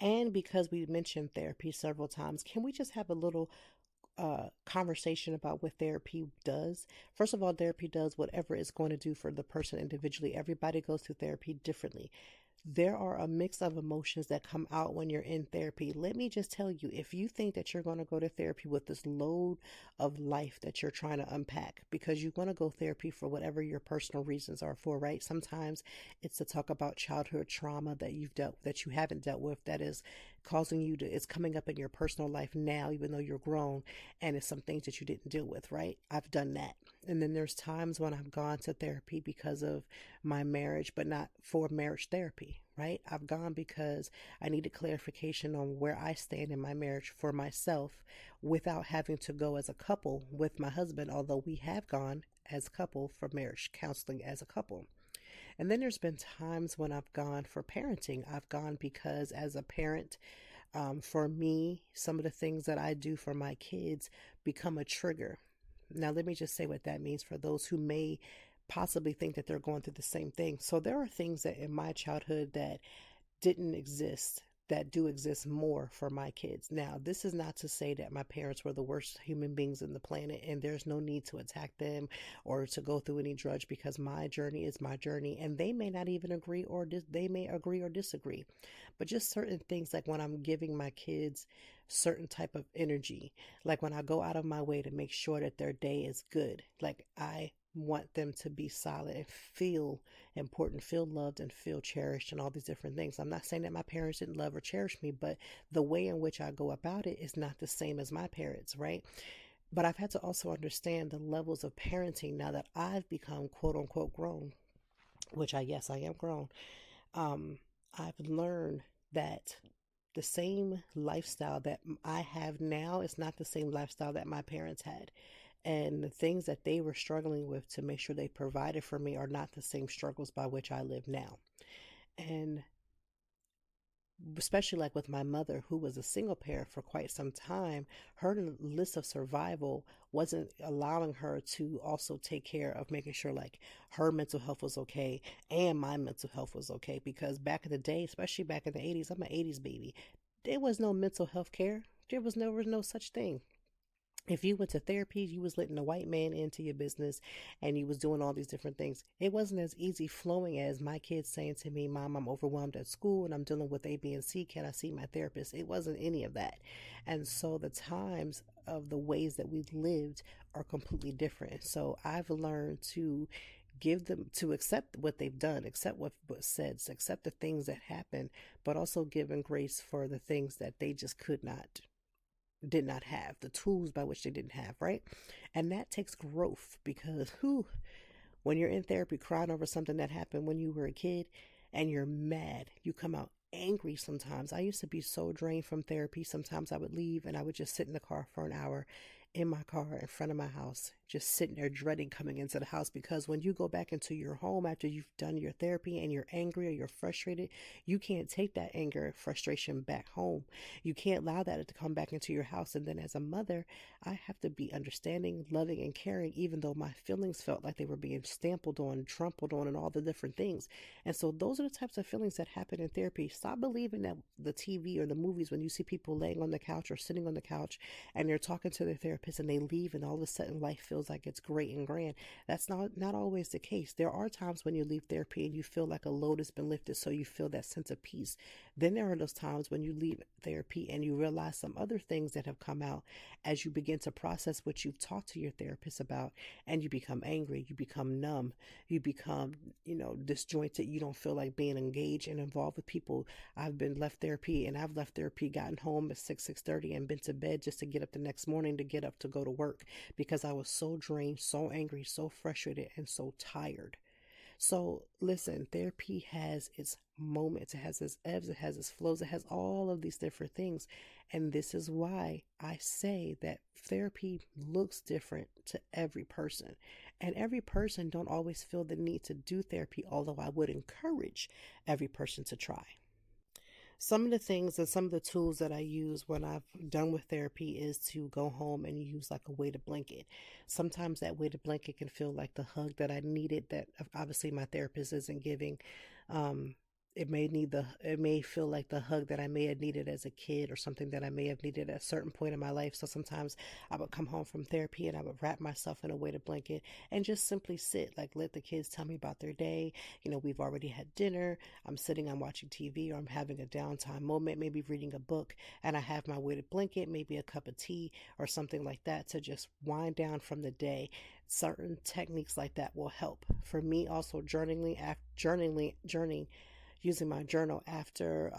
And because we mentioned therapy several times, can we just have a little conversation about what therapy does? First of all, therapy does whatever it's going to do for the person individually. Everybody goes through therapy differently. There are a mix of emotions that come out when you're in therapy. Let me just tell you, if you think that you're going to go to therapy with this load of life that you're trying to unpack, because you want to go therapy for whatever your personal reasons are for, right? Sometimes it's to talk about childhood trauma that you haven't dealt with, that is causing you to, it's coming up in your personal life now, even though you're grown, and it's some things that you didn't deal with, right? I've done that. And then there's times when I've gone to therapy because of my marriage, but not for marriage therapy, right? I've gone because I needed clarification on where I stand in my marriage for myself without having to go as a couple with my husband, although we have gone as a couple for marriage counseling as a couple. And then there's been times when I've gone for parenting. I've gone because as a parent, for me, some of the things that I do for my kids become a trigger. Now, let me just say what that means for those who may possibly think that they're going through the same thing. So there are things that in my childhood that didn't exist that do exist more for my kids. Now, this is not to say that my parents were the worst human beings in the planet and there's no need to attack them or to go through any drudge, because my journey is my journey and they may not even agree, or they may agree or disagree. But just certain things, like when I'm giving my kids certain type of energy, like when I go out of my way to make sure that their day is good, like I want them to be solid and feel important, feel loved and feel cherished and all these different things. I'm not saying that my parents didn't love or cherish me, but the way in which I go about it is not the same as my parents, right? But I've had to also understand the levels of parenting now that I've become quote unquote grown, which yes, I am grown. I've learned that the same lifestyle that I have now is not the same lifestyle that my parents had. And the things that they were struggling with to make sure they provided for me are not the same struggles by which I live now. And especially like with my mother, who was a single parent for quite some time, her list of survival wasn't allowing her to also take care of making sure like her mental health was okay and my mental health was okay. Because back in the day, especially back in the 80s, I'm an 80s baby, there was no mental health care. There was no such thing. If you went to therapy, you was letting a white man into your business and you was doing all these different things. It wasn't as easy flowing as my kids saying to me, Mom, I'm overwhelmed at school and I'm dealing with A, B, and C. Can I see my therapist? It wasn't any of that. And so the times of the ways that we lived are completely different. So I've learned to give them, to accept what they've done, accept what was said, accept the things that happened, but also giving grace for the things that they just did not have, the tools by which they didn't have, right? And that takes growth, because when you're in therapy crying over something that happened when you were a kid and you're mad, you come out angry sometimes. I used to be so drained from therapy. Sometimes I would leave and I would just sit in the car for an hour, in my car in front of my house, just sitting there dreading coming into the house. Because when you go back into your home after you've done your therapy and you're angry or you're frustrated, you can't take that anger and frustration back home. You can't allow that to come back into your house. And then as a mother, I have to be understanding, loving, and caring, even though my feelings felt like they were being stampled on, trampled on, and all the different things. And so those are the types of feelings that happen in therapy. Stop believing that the TV or the movies, when you see people laying on the couch or sitting on the couch and they're talking to their therapist, therapist and they leave and all of a sudden life feels like it's great and grand. That's not always the case. There are times when you leave therapy and you feel like a load has been lifted, so you feel that sense of peace. Then there are those times when you leave therapy and you realize some other things that have come out as you begin to process what you've talked to your therapist about, and you become angry, you become numb, you become, disjointed. You don't feel like being engaged and involved with people. I've left therapy, gotten home at 6:30 and been to bed just to get up the next morning to get up to go to work because I was so drained, so angry, so frustrated, and so tired. So listen, therapy has its moments, it has its ebbs, it has its flows, it has all of these different things. And this is why I say that therapy looks different to every person. And every person don't always feel the need to do therapy, although I would encourage every person to try. Some of the things and some of the tools that I use when I've done with therapy is to go home and use like a weighted blanket. Sometimes that weighted blanket can feel like the hug that I needed that obviously my therapist isn't giving. It may feel like the hug that I may have needed as a kid or something that I may have needed at a certain point in my life. So sometimes I would come home from therapy and I would wrap myself in a weighted blanket and just simply sit, like let the kids tell me about their day. We've already had dinner. I'm watching TV, or I'm having a downtime moment, maybe reading a book, and I have my weighted blanket, maybe a cup of tea or something like that to just wind down from the day. Certain techniques like that will help. For me, also journaling, using my journal after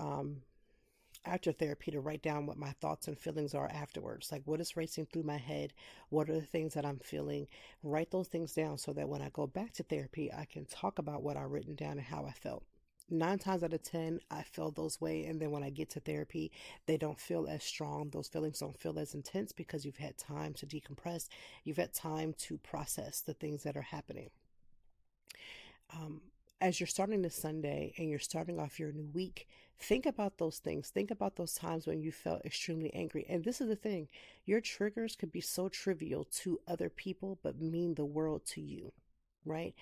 therapy to write down what my thoughts and feelings are afterwards. Like, what is racing through my head? What are the things that I'm feeling? Write those things down so that when I go back to therapy, I can talk about what I've written down and how I felt. 9 times out of 10, I feel those way. And then when I get to therapy, they don't feel as strong. Those feelings don't feel as intense because you've had time to decompress. You've had time to process the things that are happening. As you're starting this Sunday and you're starting off your new week, think about those things. Think about those times when you felt extremely angry. And this is the thing, your triggers could be so trivial to other people, but mean the world to you, right?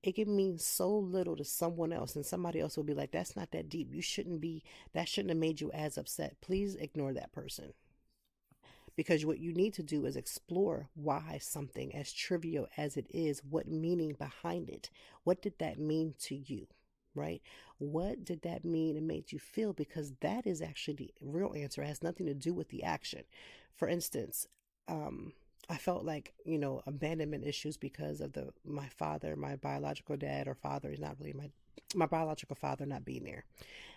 It can mean so little to someone else, and somebody else will be like, that's not that deep. That shouldn't have made you as upset. Please ignore that person. Because what you need to do is explore why something as trivial as it is, what meaning behind it. What did that mean to you, right? What did that mean and made you feel? Because that is actually the real answer. It has nothing to do with the action. For instance, I felt like, abandonment issues because of my father, my biological dad or father is not really my biological father not being there.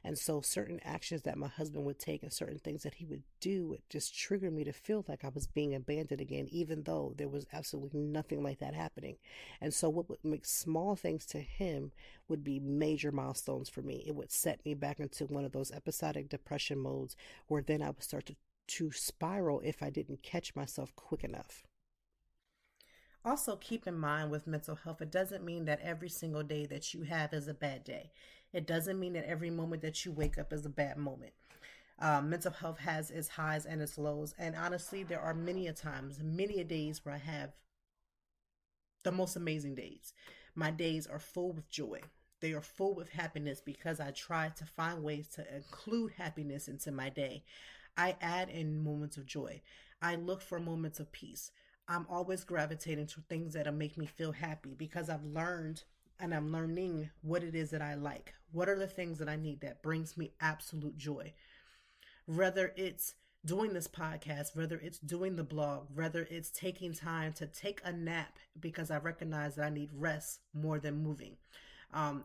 And so certain actions that my husband would take and certain things that he would do would just trigger me to feel like I was being abandoned again, even though there was absolutely nothing like that happening. And so what would make small things to him would be major milestones for me. It would set me back into one of those episodic depression modes where then I would start to spiral if I didn't catch myself quick enough. Also, keep in mind with mental health, it doesn't mean that every single day that you have is a bad day. It doesn't mean that every moment that you wake up is a bad moment. Mental health has its highs and its lows. And honestly, there are many a days where I have the most amazing days. My days are full with joy. They are full with happiness because I try to find ways to include happiness into my day. I add in moments of joy. I look for moments of peace. I'm always gravitating to things that'll make me feel happy because I've learned and I'm learning what it is that I like. What are the things that I need that brings me absolute joy? Whether it's doing this podcast, whether it's doing the blog, whether it's taking time to take a nap because I recognize that I need rest more than moving.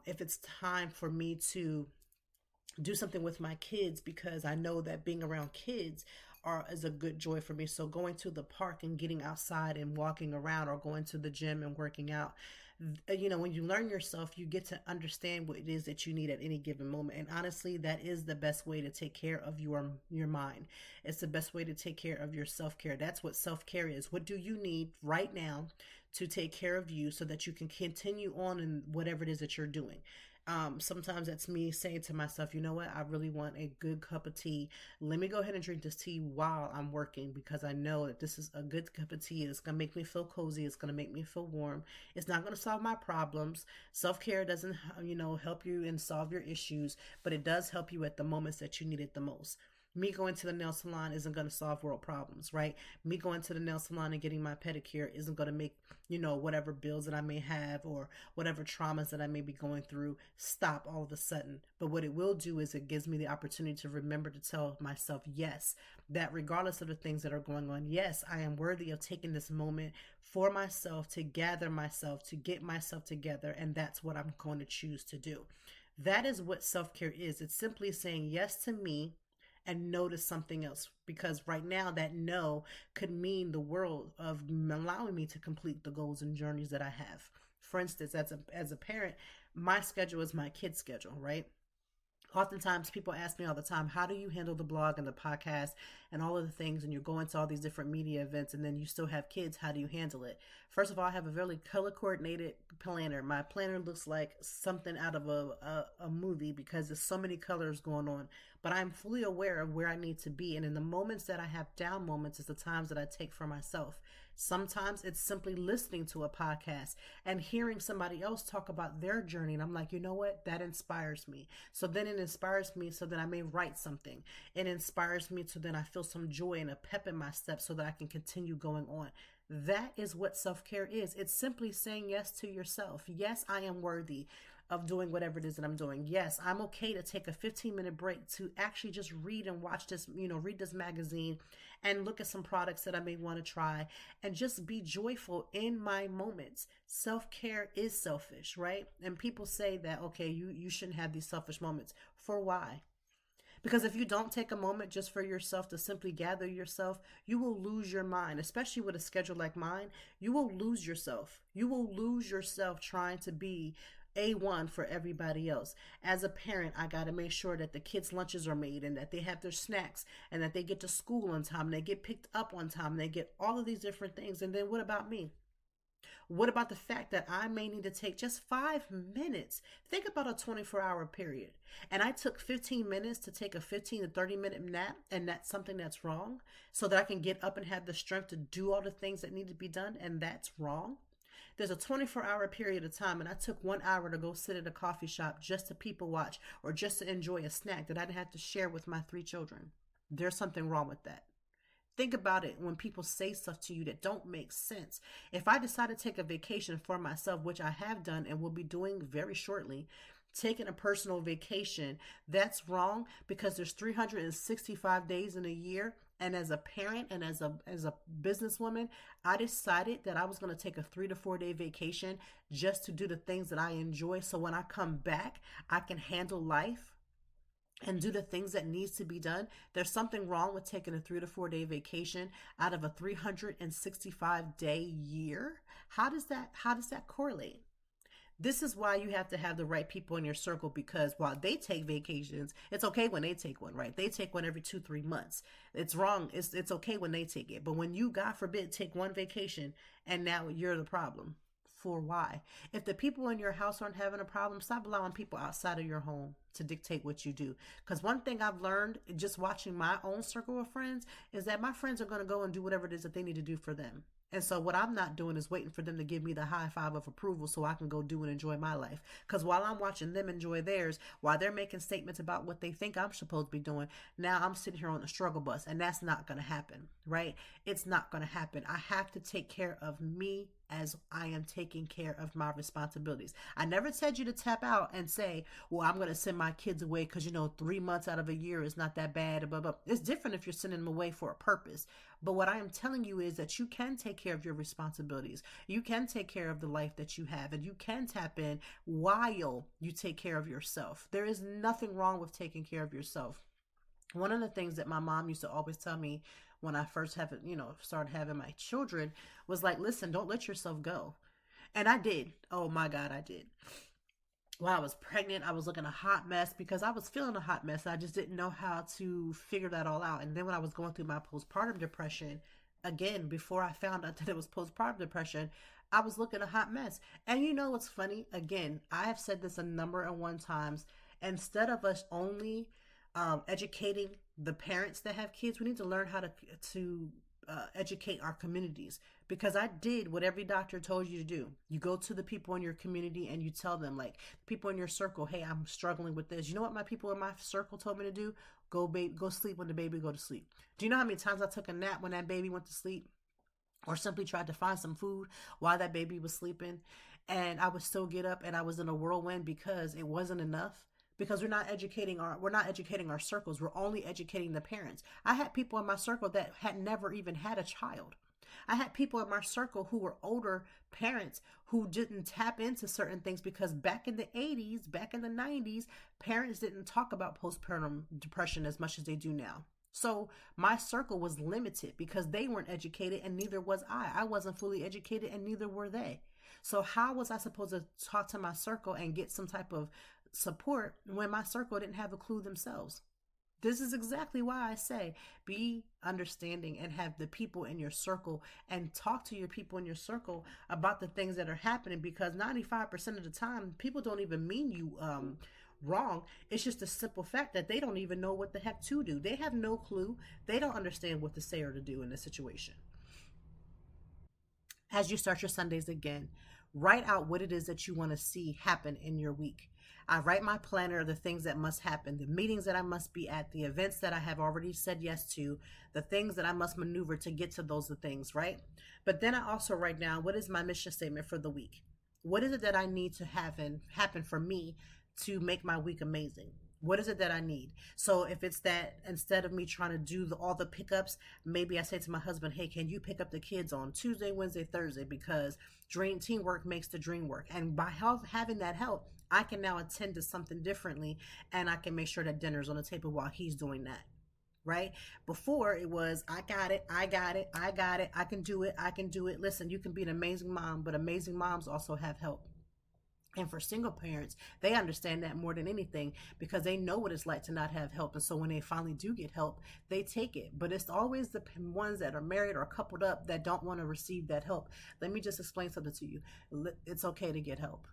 If it's time for me to do something with my kids because I know that being around kids is a good joy for me. So going to the park and getting outside and walking around, or going to the gym and working out. When you learn yourself, you get to understand what it is that you need at any given moment. And honestly, that is the best way to take care of your mind. It's the best way to take care of your self-care. That's what self-care is. What do you need right now to take care of you so that you can continue on in whatever it is that you're doing? Sometimes that's me saying to myself, you know what? I really want a good cup of tea. Let me go ahead and drink this tea while I'm working because I know that this is a good cup of tea. It's going to make me feel cozy. It's going to make me feel warm. It's not going to solve my problems. Self-care doesn't, help you and solve your issues, but it does help you at the moments that you need it the most. Me going to the nail salon isn't going to solve world problems, right? Me going to the nail salon and getting my pedicure isn't going to make, whatever bills that I may have or whatever traumas that I may be going through stop all of a sudden. But what it will do is it gives me the opportunity to remember to tell myself, yes, that regardless of the things that are going on, yes, I am worthy of taking this moment for myself, to gather myself, to get myself together. And that's what I'm going to choose to do. That is what self-care is. It's simply saying yes to me and no to something else, because right now that no could mean the world of allowing me to complete the goals and journeys that I have. For instance, as a parent, my schedule is my kid's schedule, right? Oftentimes people ask me all the time, how do you handle the blog and the podcast and all of the things, and you're going to all these different media events and then you still have kids, how do you handle it? First of all, I have a very color coordinated planner. My planner looks like something out of a movie because there's so many colors going on, but I'm fully aware of where I need to be. And in the moments that I have down moments is the times that I take for myself. Sometimes it's simply listening to a podcast and hearing somebody else talk about their journey. And I'm like, you know what? That inspires me. So then it inspires me so that I may write something. It inspires me so then I feel some joy and a pep in my step so that I can continue going on. That is what self-care is. It's simply saying yes to yourself. Yes, I am worthy of doing whatever it is that I'm doing. Yes, I'm okay to take a 15-minute break to actually just read and watch this, read this magazine and look at some products that I may want to try and just be joyful in my moments. Self-care is selfish, right? And people say that, okay, you shouldn't have these selfish moments. For why? Because if you don't take a moment just for yourself to simply gather yourself, you will lose your mind, especially with a schedule like mine. You will lose yourself. You will lose yourself trying to be A1 for everybody else. As a parent, I got to make sure that the kids' lunches are made and that they have their snacks and that they get to school on time and they get picked up on time and they get all of these different things. And then what about me? What about the fact that I may need to take just 5 minutes? Think about a 24-hour period. And I took 15 minutes to take a 15 to 30-minute nap, and that's something that's wrong, so that I can get up and have the strength to do all the things that need to be done, and that's wrong. There's a 24-hour period of time, and I took 1 hour to go sit at a coffee shop just to people watch or just to enjoy a snack that I didn't have to share with my 3 children. There's something wrong with that. Think about it when people say stuff to you that don't make sense. If I decide to take a vacation for myself, which I have done and will be doing very shortly, taking a personal vacation, that's wrong because there's 365 days in a year. And as a parent and as a businesswoman, I decided that I was going to take a 3 to 4 day vacation just to do the things that I enjoy. So when I come back, I can handle life and do the things that needs to be done. There's something wrong with taking a 3 to 4 day vacation out of a 365 day year. How does that correlate? This is why you have to have the right people in your circle, because while they take vacations, it's okay when they take one, right? They take one every 2-3 months. It's wrong. It's okay when they take it. But when you, God forbid, take one vacation and now you're the problem. For why? If the people in your house aren't having a problem, stop allowing people outside of your home to dictate what you do. Because one thing I've learned just watching my own circle of friends is that my friends are going to go and do whatever it is that they need to do for them. And so what I'm not doing is waiting for them to give me the high five of approval so I can go do and enjoy my life. Because while I'm watching them enjoy theirs, while they're making statements about what they think I'm supposed to be doing, now I'm sitting here on the struggle bus, and that's not going to happen, right? It's not going to happen. I have to take care of me as I am taking care of my responsibilities. I never said you to tap out and say, well, I'm going to send my kids away because, 3 months out of a year is not that bad. Blah, blah. It's different if you're sending them away for a purpose. But what I am telling you is that you can take care of your responsibilities. You can take care of the life that you have, and you can tap in while you take care of yourself. There is nothing wrong with taking care of yourself. One of the things that my mom used to always tell me when I first started having my children was like, listen, don't let yourself go. And I did. Oh my God, I did. While I was pregnant, I was looking a hot mess because I was feeling a hot mess. I just didn't know how to figure that all out. And then when I was going through my postpartum depression, again, before I found out that it was postpartum depression, I was looking a hot mess. And you know what's funny? Again, I have said this a number of one times. Instead of us only educating the parents that have kids, we need to learn how to educate our communities, because I did what every doctor told you to do. You go to the people in your community and you tell them, like, people in your circle, hey, I'm struggling with this. You know what my people in my circle told me to do? Go sleep when the baby go to sleep. Do you know how many times I took a nap when that baby went to sleep? Or simply tried to find some food while that baby was sleeping, and I would still get up and I was in a whirlwind because it wasn't enough. Because we're not educating our circles. We're only educating the parents. I had people in my circle that had never even had a child. I had people in my circle who were older parents who didn't tap into certain things, because back in the 80s, back in the 90s, parents didn't talk about postpartum depression as much as they do now. So my circle was limited because they weren't educated, and neither was I. I wasn't fully educated, and neither were they. So how was I supposed to talk to my circle and get some type of support when my circle didn't have a clue themselves? This is exactly why I say be understanding and have the people in your circle, and talk to your people in your circle about the things that are happening, because 95% of the time people don't even mean you wrong. It's just a simple fact that they don't even know what the heck to do. They have no clue. They don't understand what to say or to do in this situation. As you start your Sundays again, write out what it is that you want to see happen in your week. I write my planner of the things that must happen, the meetings that I must be at, the events that I have already said yes to, the things that I must maneuver to get to those things, right? But then I also write down, what is my mission statement for the week? What is it that I need to happen for me to make my week amazing? What is it that I need? So if it's that instead of me trying to do all the pickups, maybe I say to my husband, hey, can you pick up the kids on Tuesday, Wednesday, Thursday? Because teamwork makes the dream work. And by having that help, I can now attend to something differently, and I can make sure that dinner's on the table while he's doing that. Right? Before it was, I got it, I can do it. Listen, you can be an amazing mom, but amazing moms also have help. And for single parents, they understand that more than anything, because they know what it's like to not have help. And so when they finally do get help, they take it. But it's always the ones that are married or coupled up that don't want to receive that help. Let me just explain something to you. It's okay to get help.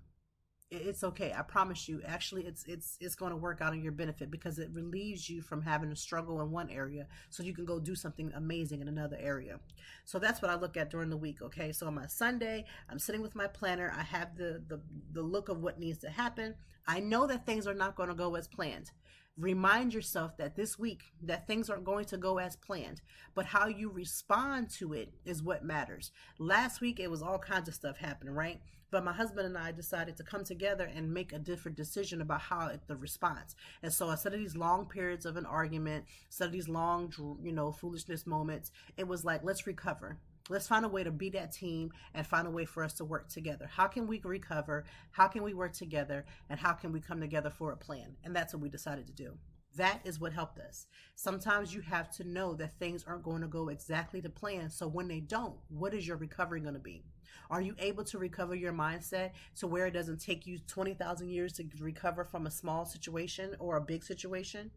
It's okay. I promise you. Actually, it's going to work out in your benefit, because it relieves you from having to struggle in one area so you can go do something amazing in another area. So that's what I look at during the week. Okay. So on my Sunday, I'm sitting with my planner. I have the look of what needs to happen. I know that things are not going to go as planned. Remind yourself that this week that things aren't going to go as planned, but how you respond to it is what matters. Last week, it was all kinds of stuff happening, right? But my husband and I decided to come together and make a different decision about the response. And so instead of these long periods of an argument, instead of these long, foolishness moments, it was like, let's recover. Let's find a way to be that team and find a way for us to work together. How can we recover? How can we work together? And how can we come together for a plan? And that's what we decided to do. That is what helped us. Sometimes you have to know that things aren't going to go exactly to plan. So when they don't, what is your recovery going to be? Are you able to recover your mindset to where it doesn't take you 20,000 years to recover from a small situation or a big situation?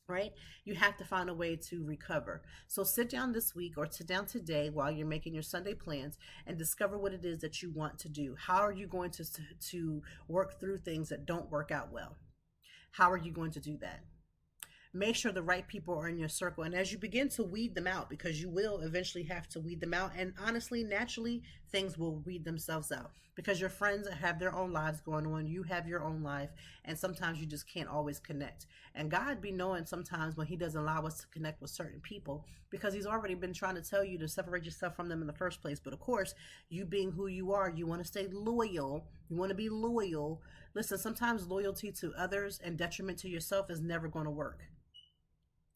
Right? You have to find a way to recover. So sit down this week or sit down today while you're making your Sunday plans and discover what it is that you want to do. How are you going to work through things that don't work out well? How are you going to do that? Make sure the right people are in your circle. And as you begin to weed them out, because you will eventually have to weed them out, and honestly, naturally, things will weed themselves out, because your friends have their own lives going on. You have your own life, and sometimes you just can't always connect. And God be knowing sometimes when he doesn't allow us to connect with certain people, because he's already been trying to tell you to separate yourself from them in the first place. But of course, you being who you are, you want to stay loyal. You want to be loyal. Listen, sometimes loyalty to others and detriment to yourself is never going to work.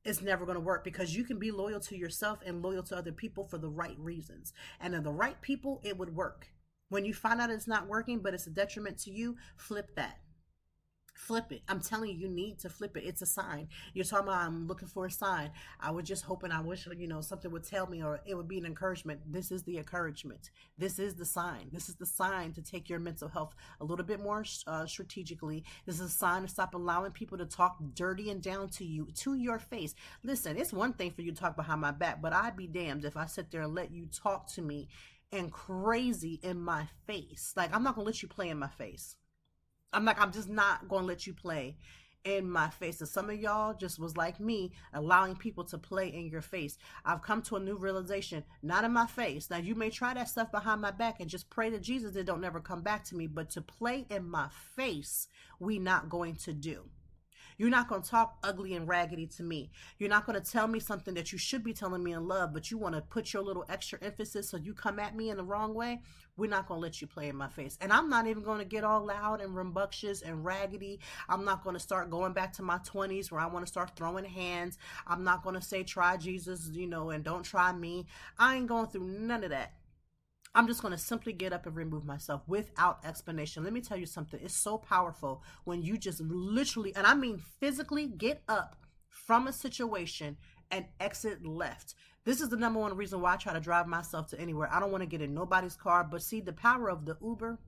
It's never going to work, because you can be loyal to yourself and loyal to other people for the right reasons. And in the right people, it would work. When you find out it's not working, but it's a detriment to you, flip that. Flip it. I'm telling you, you need to flip it. It's a sign. You're talking about, I'm looking for a sign. I was just hoping, I wish, something would tell me, or it would be an encouragement. This is the encouragement. This is the sign. This is the sign to take your mental health a little bit more strategically. This is a sign to stop allowing people to talk dirty and down to you, to your face. Listen, it's one thing for you to talk behind my back, but I'd be damned if I sit there and let you talk to me and crazy in my face. Like, I'm not going to let you play in my face. I'm just not going to let you play in my face. And some of y'all just was like me, allowing people to play in your face. I've come to a new realization, not in my face. Now, you may try that stuff behind my back and just pray to Jesus it don't never come back to me, but to play in my face, we not going to do. You're not going to talk ugly and raggedy to me. You're not going to tell me something that you should be telling me in love, but you want to put your little extra emphasis so you come at me in the wrong way. We're not going to let you play in my face. And I'm not even going to get all loud and rambunctious and raggedy. I'm not going to start going back to my 20s where I want to start throwing hands. I'm not going to say try Jesus, and don't try me. I ain't going through none of that. I'm just going to simply get up and remove myself without explanation. Let me tell you something. It's so powerful when you just literally, and I mean physically, get up from a situation and exit left. This is the number one reason why I try to drive myself to anywhere. I don't want to get in nobody's car, but see, the power of the Uber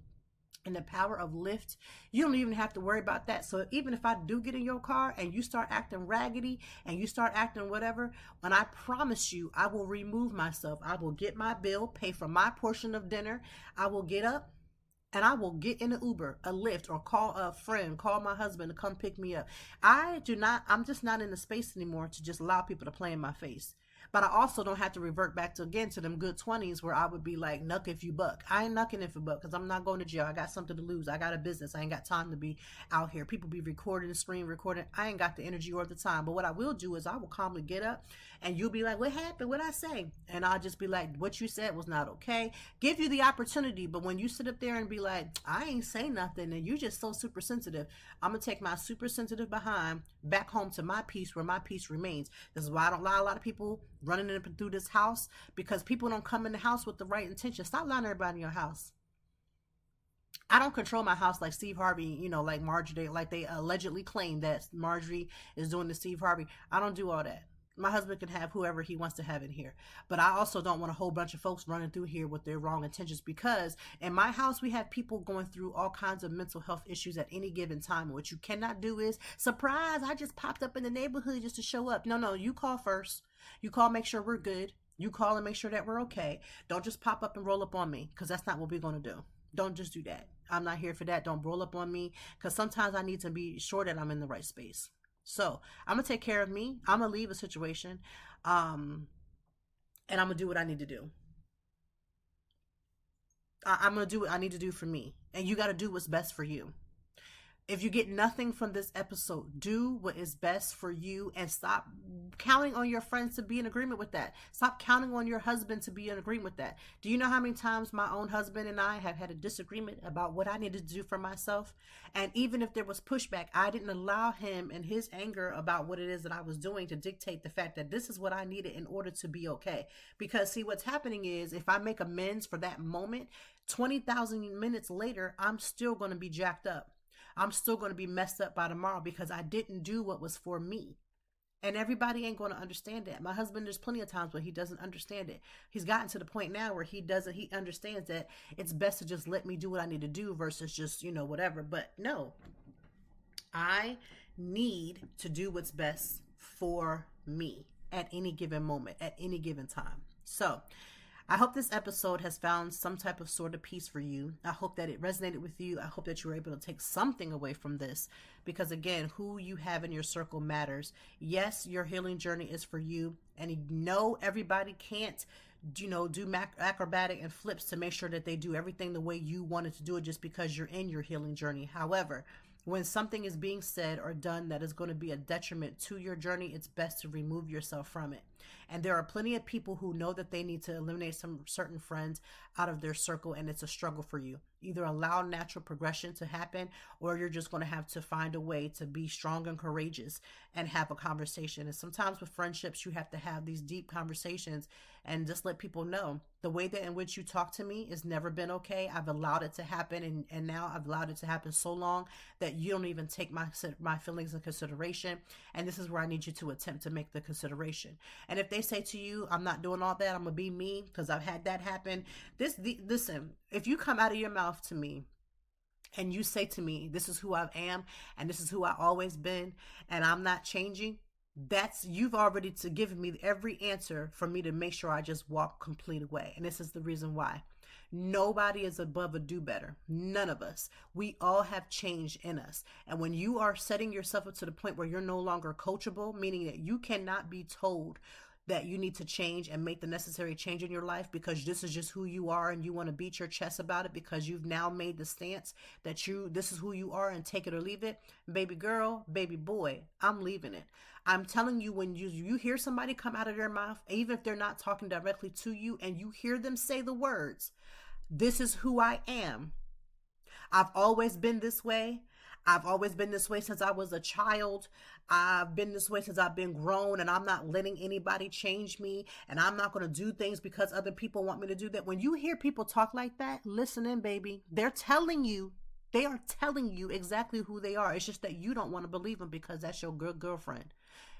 and the power of Lyft, you don't even have to worry about that. So even if I do get in your car and you start acting raggedy and you start acting whatever, when I promise you, I will remove myself. I will get my bill, pay for my portion of dinner. I will get up and I will get in an Uber, a Lyft, or call a friend, call my husband to come pick me up. I'm just not in the space anymore to just allow people to play in my face. But I also don't have to revert back to them good 20s where I would be like, knuck if you buck. I ain't knucking if you buck because I'm not going to jail. I got something to lose. I got a business. I ain't got time to be out here. People be recording, screen recording. I ain't got the energy or the time. But what I will do is I will calmly get up and you'll be like, what happened? What'd I say? And I'll just be like, what you said was not okay. Give you the opportunity. But when you sit up there and be like, I ain't say nothing and you just so super sensitive, I'm going to take my super sensitive behind back home to my peace where my peace remains. This is why I don't allow a lot of people running in through this house, because people don't come in the house with the right intention. Stop lying to everybody in your house. I don't control my house like Steve Harvey, like Marjorie, like they allegedly claim that Marjorie is doing to Steve Harvey. I don't do all that. My husband can have whoever he wants to have in here. But I also don't want a whole bunch of folks running through here with their wrong intentions, because in my house, we have people going through all kinds of mental health issues at any given time. What you cannot do is, surprise, I just popped up in the neighborhood just to show up. No, you call first. You call, make sure we're good. You call and make sure that we're okay. Don't just pop up and roll up on me, because that's not what we're going to do. Don't just do that. I'm not here for that. Don't roll up on me, because sometimes I need to be sure that I'm in the right space. So I'm going to take care of me. I'm going to leave a situation. And I'm going to do what I need to do. I'm going to do what I need to do for me. And you got to do what's best for you. If you get nothing from this episode, do what is best for you and stop counting on your friends to be in agreement with that. Stop counting on your husband to be in agreement with that. Do you know how many times my own husband and I have had a disagreement about what I needed to do for myself? And even if there was pushback, I didn't allow him and his anger about what it is that I was doing to dictate the fact that this is what I needed in order to be okay. Because see, what's happening is if I make amends for that moment, 20,000 minutes later, I'm still going to be jacked up. I'm still going to be messed up by tomorrow because I didn't do what was for me. And everybody ain't going to understand that. My husband, there's plenty of times when he doesn't understand it. He's gotten to the point now where he understands that it's best to just let me do what I need to do versus just, whatever. But no, I need to do what's best for me at any given moment, at any given time. So I hope this episode has found some type of sort of peace for you. I hope that it resonated with you. I hope that you were able to take something away from this, because again, who you have in your circle matters. Yes, your healing journey is for you, and everybody can't do acrobatic and flips to make sure that they do everything the way you wanted to do it just because you're in your healing journey. However, when something is being said or done that is going to be a detriment to your journey, it's best to remove yourself from it. And there are plenty of people who know that they need to eliminate some certain friends out of their circle, and it's a struggle for you. Either allow natural progression to happen, or you're just going to have to find a way to be strong and courageous and have a conversation. And sometimes with friendships, you have to have these deep conversations and just let people know the way that in which you talk to me has never been okay. I've allowed it to happen, and now I've allowed it to happen so long that you don't even take my feelings in consideration. And this is where I need you to attempt to make the consideration. And if they say to you, I'm not doing all that, I'm gonna be me because I've had that happen. Listen, if you come out of your mouth to me and you say to me, this is who I am and this is who I always been and I'm not changing, You've already given me every answer for me to make sure I just walk complete away. And this is the reason why. Nobody is above a do better. None of us. We all have change in us. And when you are setting yourself up to the point where you're no longer coachable, meaning that you cannot be told that you need to change and make the necessary change in your life because this is just who you are and you want to beat your chest about it because you've now made the stance that this is who you are and take it or leave it. Baby girl, baby boy, I'm leaving it. I'm telling you, when you hear somebody come out of their mouth, even if they're not talking directly to you, and you hear them say the words, this is who I am. I've always been this way. I've always been this way since I was a child. I've been this way since I've been grown, and I'm not letting anybody change me, and I'm not going to do things because other people want me to do that. When you hear people talk like that, listen in, baby. They are telling you exactly who they are. It's just that you don't want to believe them because that's your good girlfriend.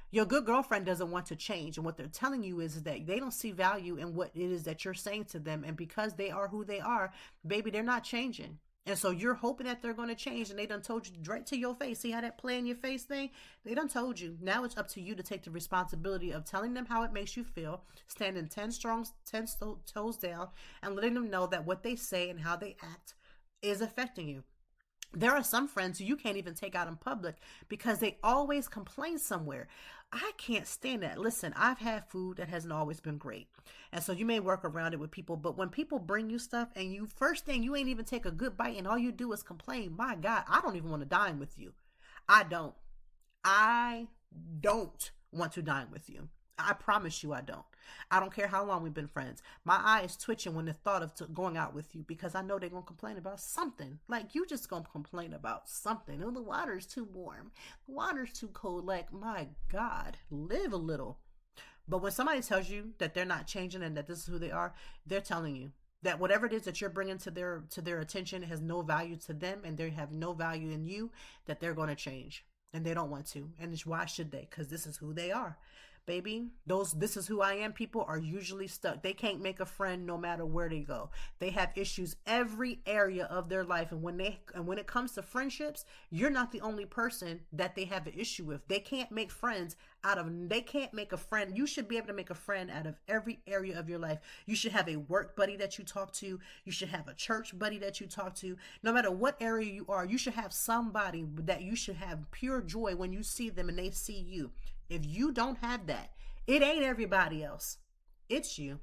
Your good girlfriend doesn't want to change. And what they're telling you is that they don't see value in what it is that you're saying to them. And because they are who they are, baby, they're not changing. And so you're hoping that they're going to change, and they done told you right to your face. See how that play in your face thing? They done told you. Now it's up to you to take the responsibility of telling them how it makes you feel, standing 10 toes down, and letting them know that what they say and how they act is affecting you. There are some friends who you can't even take out in public because they always complain somewhere. I can't stand that. Listen, I've had food that hasn't always been great. And so you may work around it with people, but when people bring you stuff and you ain't even take a good bite and all you do is complain, my God, I don't even want to dine with you. I don't want to dine with you. I promise you I don't. I don't care how long we've been friends. My eye is twitching when the thought of going out with you because I know they're going to complain about something. Like, you just going to complain about something. Oh, the water's too warm. The water's too cold. Like, my God, live a little. But when somebody tells you that they're not changing and that this is who they are, they're telling you that whatever it is that you're bringing to their attention has no value to them, and they have no value in you, that they're going to change. And they don't want to. And why should they? Because this is who they are. Baby, this is who I am people are usually stuck. They can't make a friend no matter where they go. They have issues every area of their life. And when it comes to friendships, you're not the only person that they have an issue with. They can't make a friend. You should be able to make a friend out of every area of your life. You should have a work buddy that you talk to. You should have a church buddy that you talk to. No matter what area you are, you should have somebody that you should have pure joy when you see them and they see you. If you don't have that, it ain't everybody else. It's you.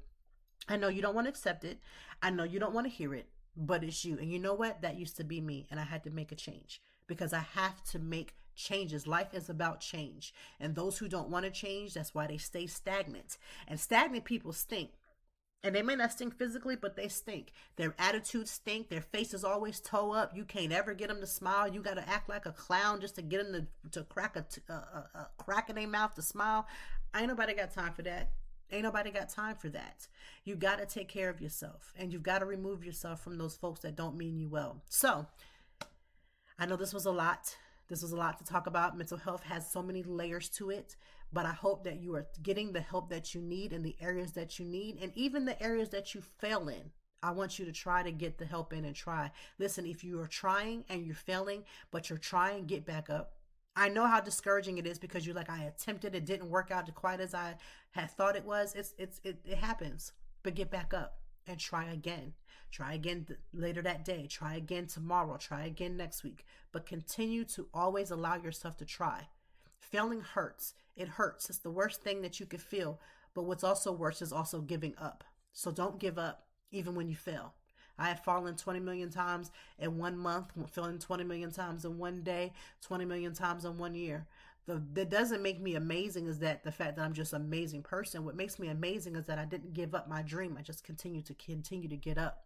I know you don't want to accept it. I know you don't want to hear it, but it's you. And you know what? That used to be me, and I had to make a change because I have to make changes. Life is about change. And those who don't want to change, that's why they stay stagnant. And stagnant people stink. And they may not stink physically, but they stink. Their attitudes stink. Their faces always toe up. You can't ever get them to smile. You got to act like a clown just to get them to crack a crack in their mouth to smile. Ain't nobody got time for that. Ain't nobody got time for that. You got to take care of yourself. And you've got to remove yourself from those folks that don't mean you well. So, I know this was a lot. This was a lot to talk about. Mental health has so many layers to it. But I hope that you are getting the help that you need in the areas that you need, and even the areas that you fail in. I want you to try to get the help in and try. Listen, if you are trying and you're failing, but you're trying, get back up. I know how discouraging it is because you're like, I attempted, it didn't work out quite as I had thought it was. It happens, but get back up and try again. Try again later that day. Try again tomorrow. Try again next week. But continue to always allow yourself to try. Failing hurts. It hurts. It's the worst thing that you could feel. But what's also worse is also giving up. So don't give up even when you fail. I have fallen 20 million times in 1 month, failing 20 million times in 1 day, 20 million times in 1 year. That doesn't make me amazing is that the fact that I'm just an amazing person. What makes me amazing is that I didn't give up my dream. I just continue to get up.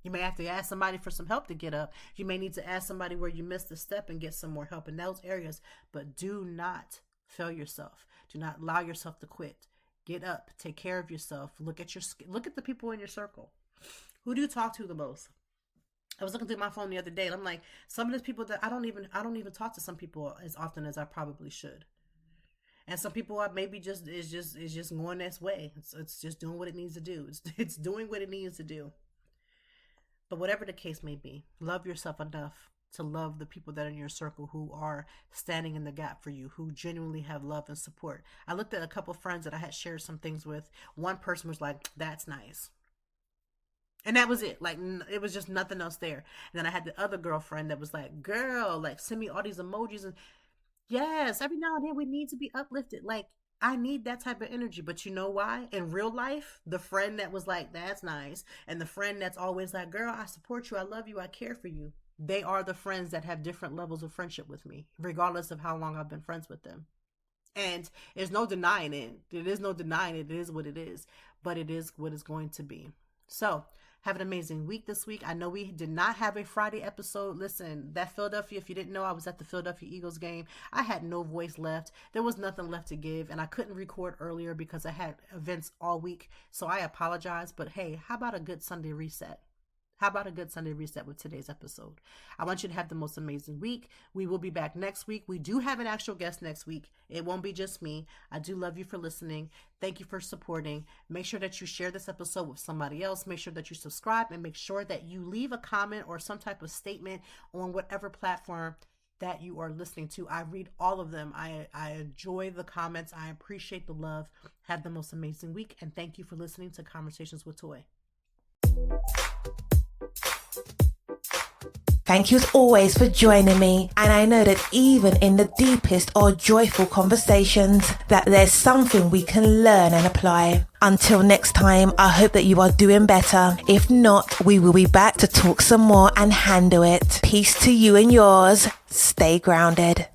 You may have to ask somebody for some help to get up. You may need to ask somebody where you missed a step and get some more help in those areas. But do not fail yourself. Do not allow yourself to quit. Get up. Take care of yourself. Look at the people in your circle. Who do you talk to the most? I was looking through my phone the other day, and I'm like, some of these people that I don't even talk to some people as often as I probably should. And some people are maybe just going this way. It's just doing what it needs to do. It's doing what it needs to do. But whatever the case may be, love yourself enough to love the people that are in your circle who are standing in the gap for you, who genuinely have love and support. I looked at a couple friends that I had shared some things with. One person was like, that's nice. And that was it. Like, it was just nothing else there. And then I had the other girlfriend that was like, girl, like, send me all these emojis. And yes, every now and then we need to be uplifted. Like, I need that type of energy. But you know why? In real life, the friend that was like, that's nice, and the friend that's always like, girl, I support you, I love you, I care for you, they are the friends that have different levels of friendship with me, regardless of how long I've been friends with them. And there's no denying it. There is no denying it. It is what it is. But it is what it's going to be. So, have an amazing week this week. I know we did not have a Friday episode. Listen, that Philadelphia, if you didn't know, I was at the Philadelphia Eagles game. I had no voice left. There was nothing left to give, and I couldn't record earlier because I had events all week. So I apologize, but hey, how about a good Sunday reset? How about a good Sunday reset with today's episode? I want you to have the most amazing week. We will be back next week. We do have an actual guest next week. It won't be just me. I do love you for listening. Thank you for supporting. Make sure that you share this episode with somebody else. Make sure that you subscribe, and make sure that you leave a comment or some type of statement on whatever platform that you are listening to. I read all of them. I enjoy the comments. I appreciate the love. Have the most amazing week. And thank you for listening to Conversations with Toy. Thank you as always for joining me, and I know that even in the deepest or joyful conversations that there's something we can learn and apply. Until next time, I hope that you are doing better. If not, we will be back to talk some more and handle it. Peace to you and yours. Stay grounded.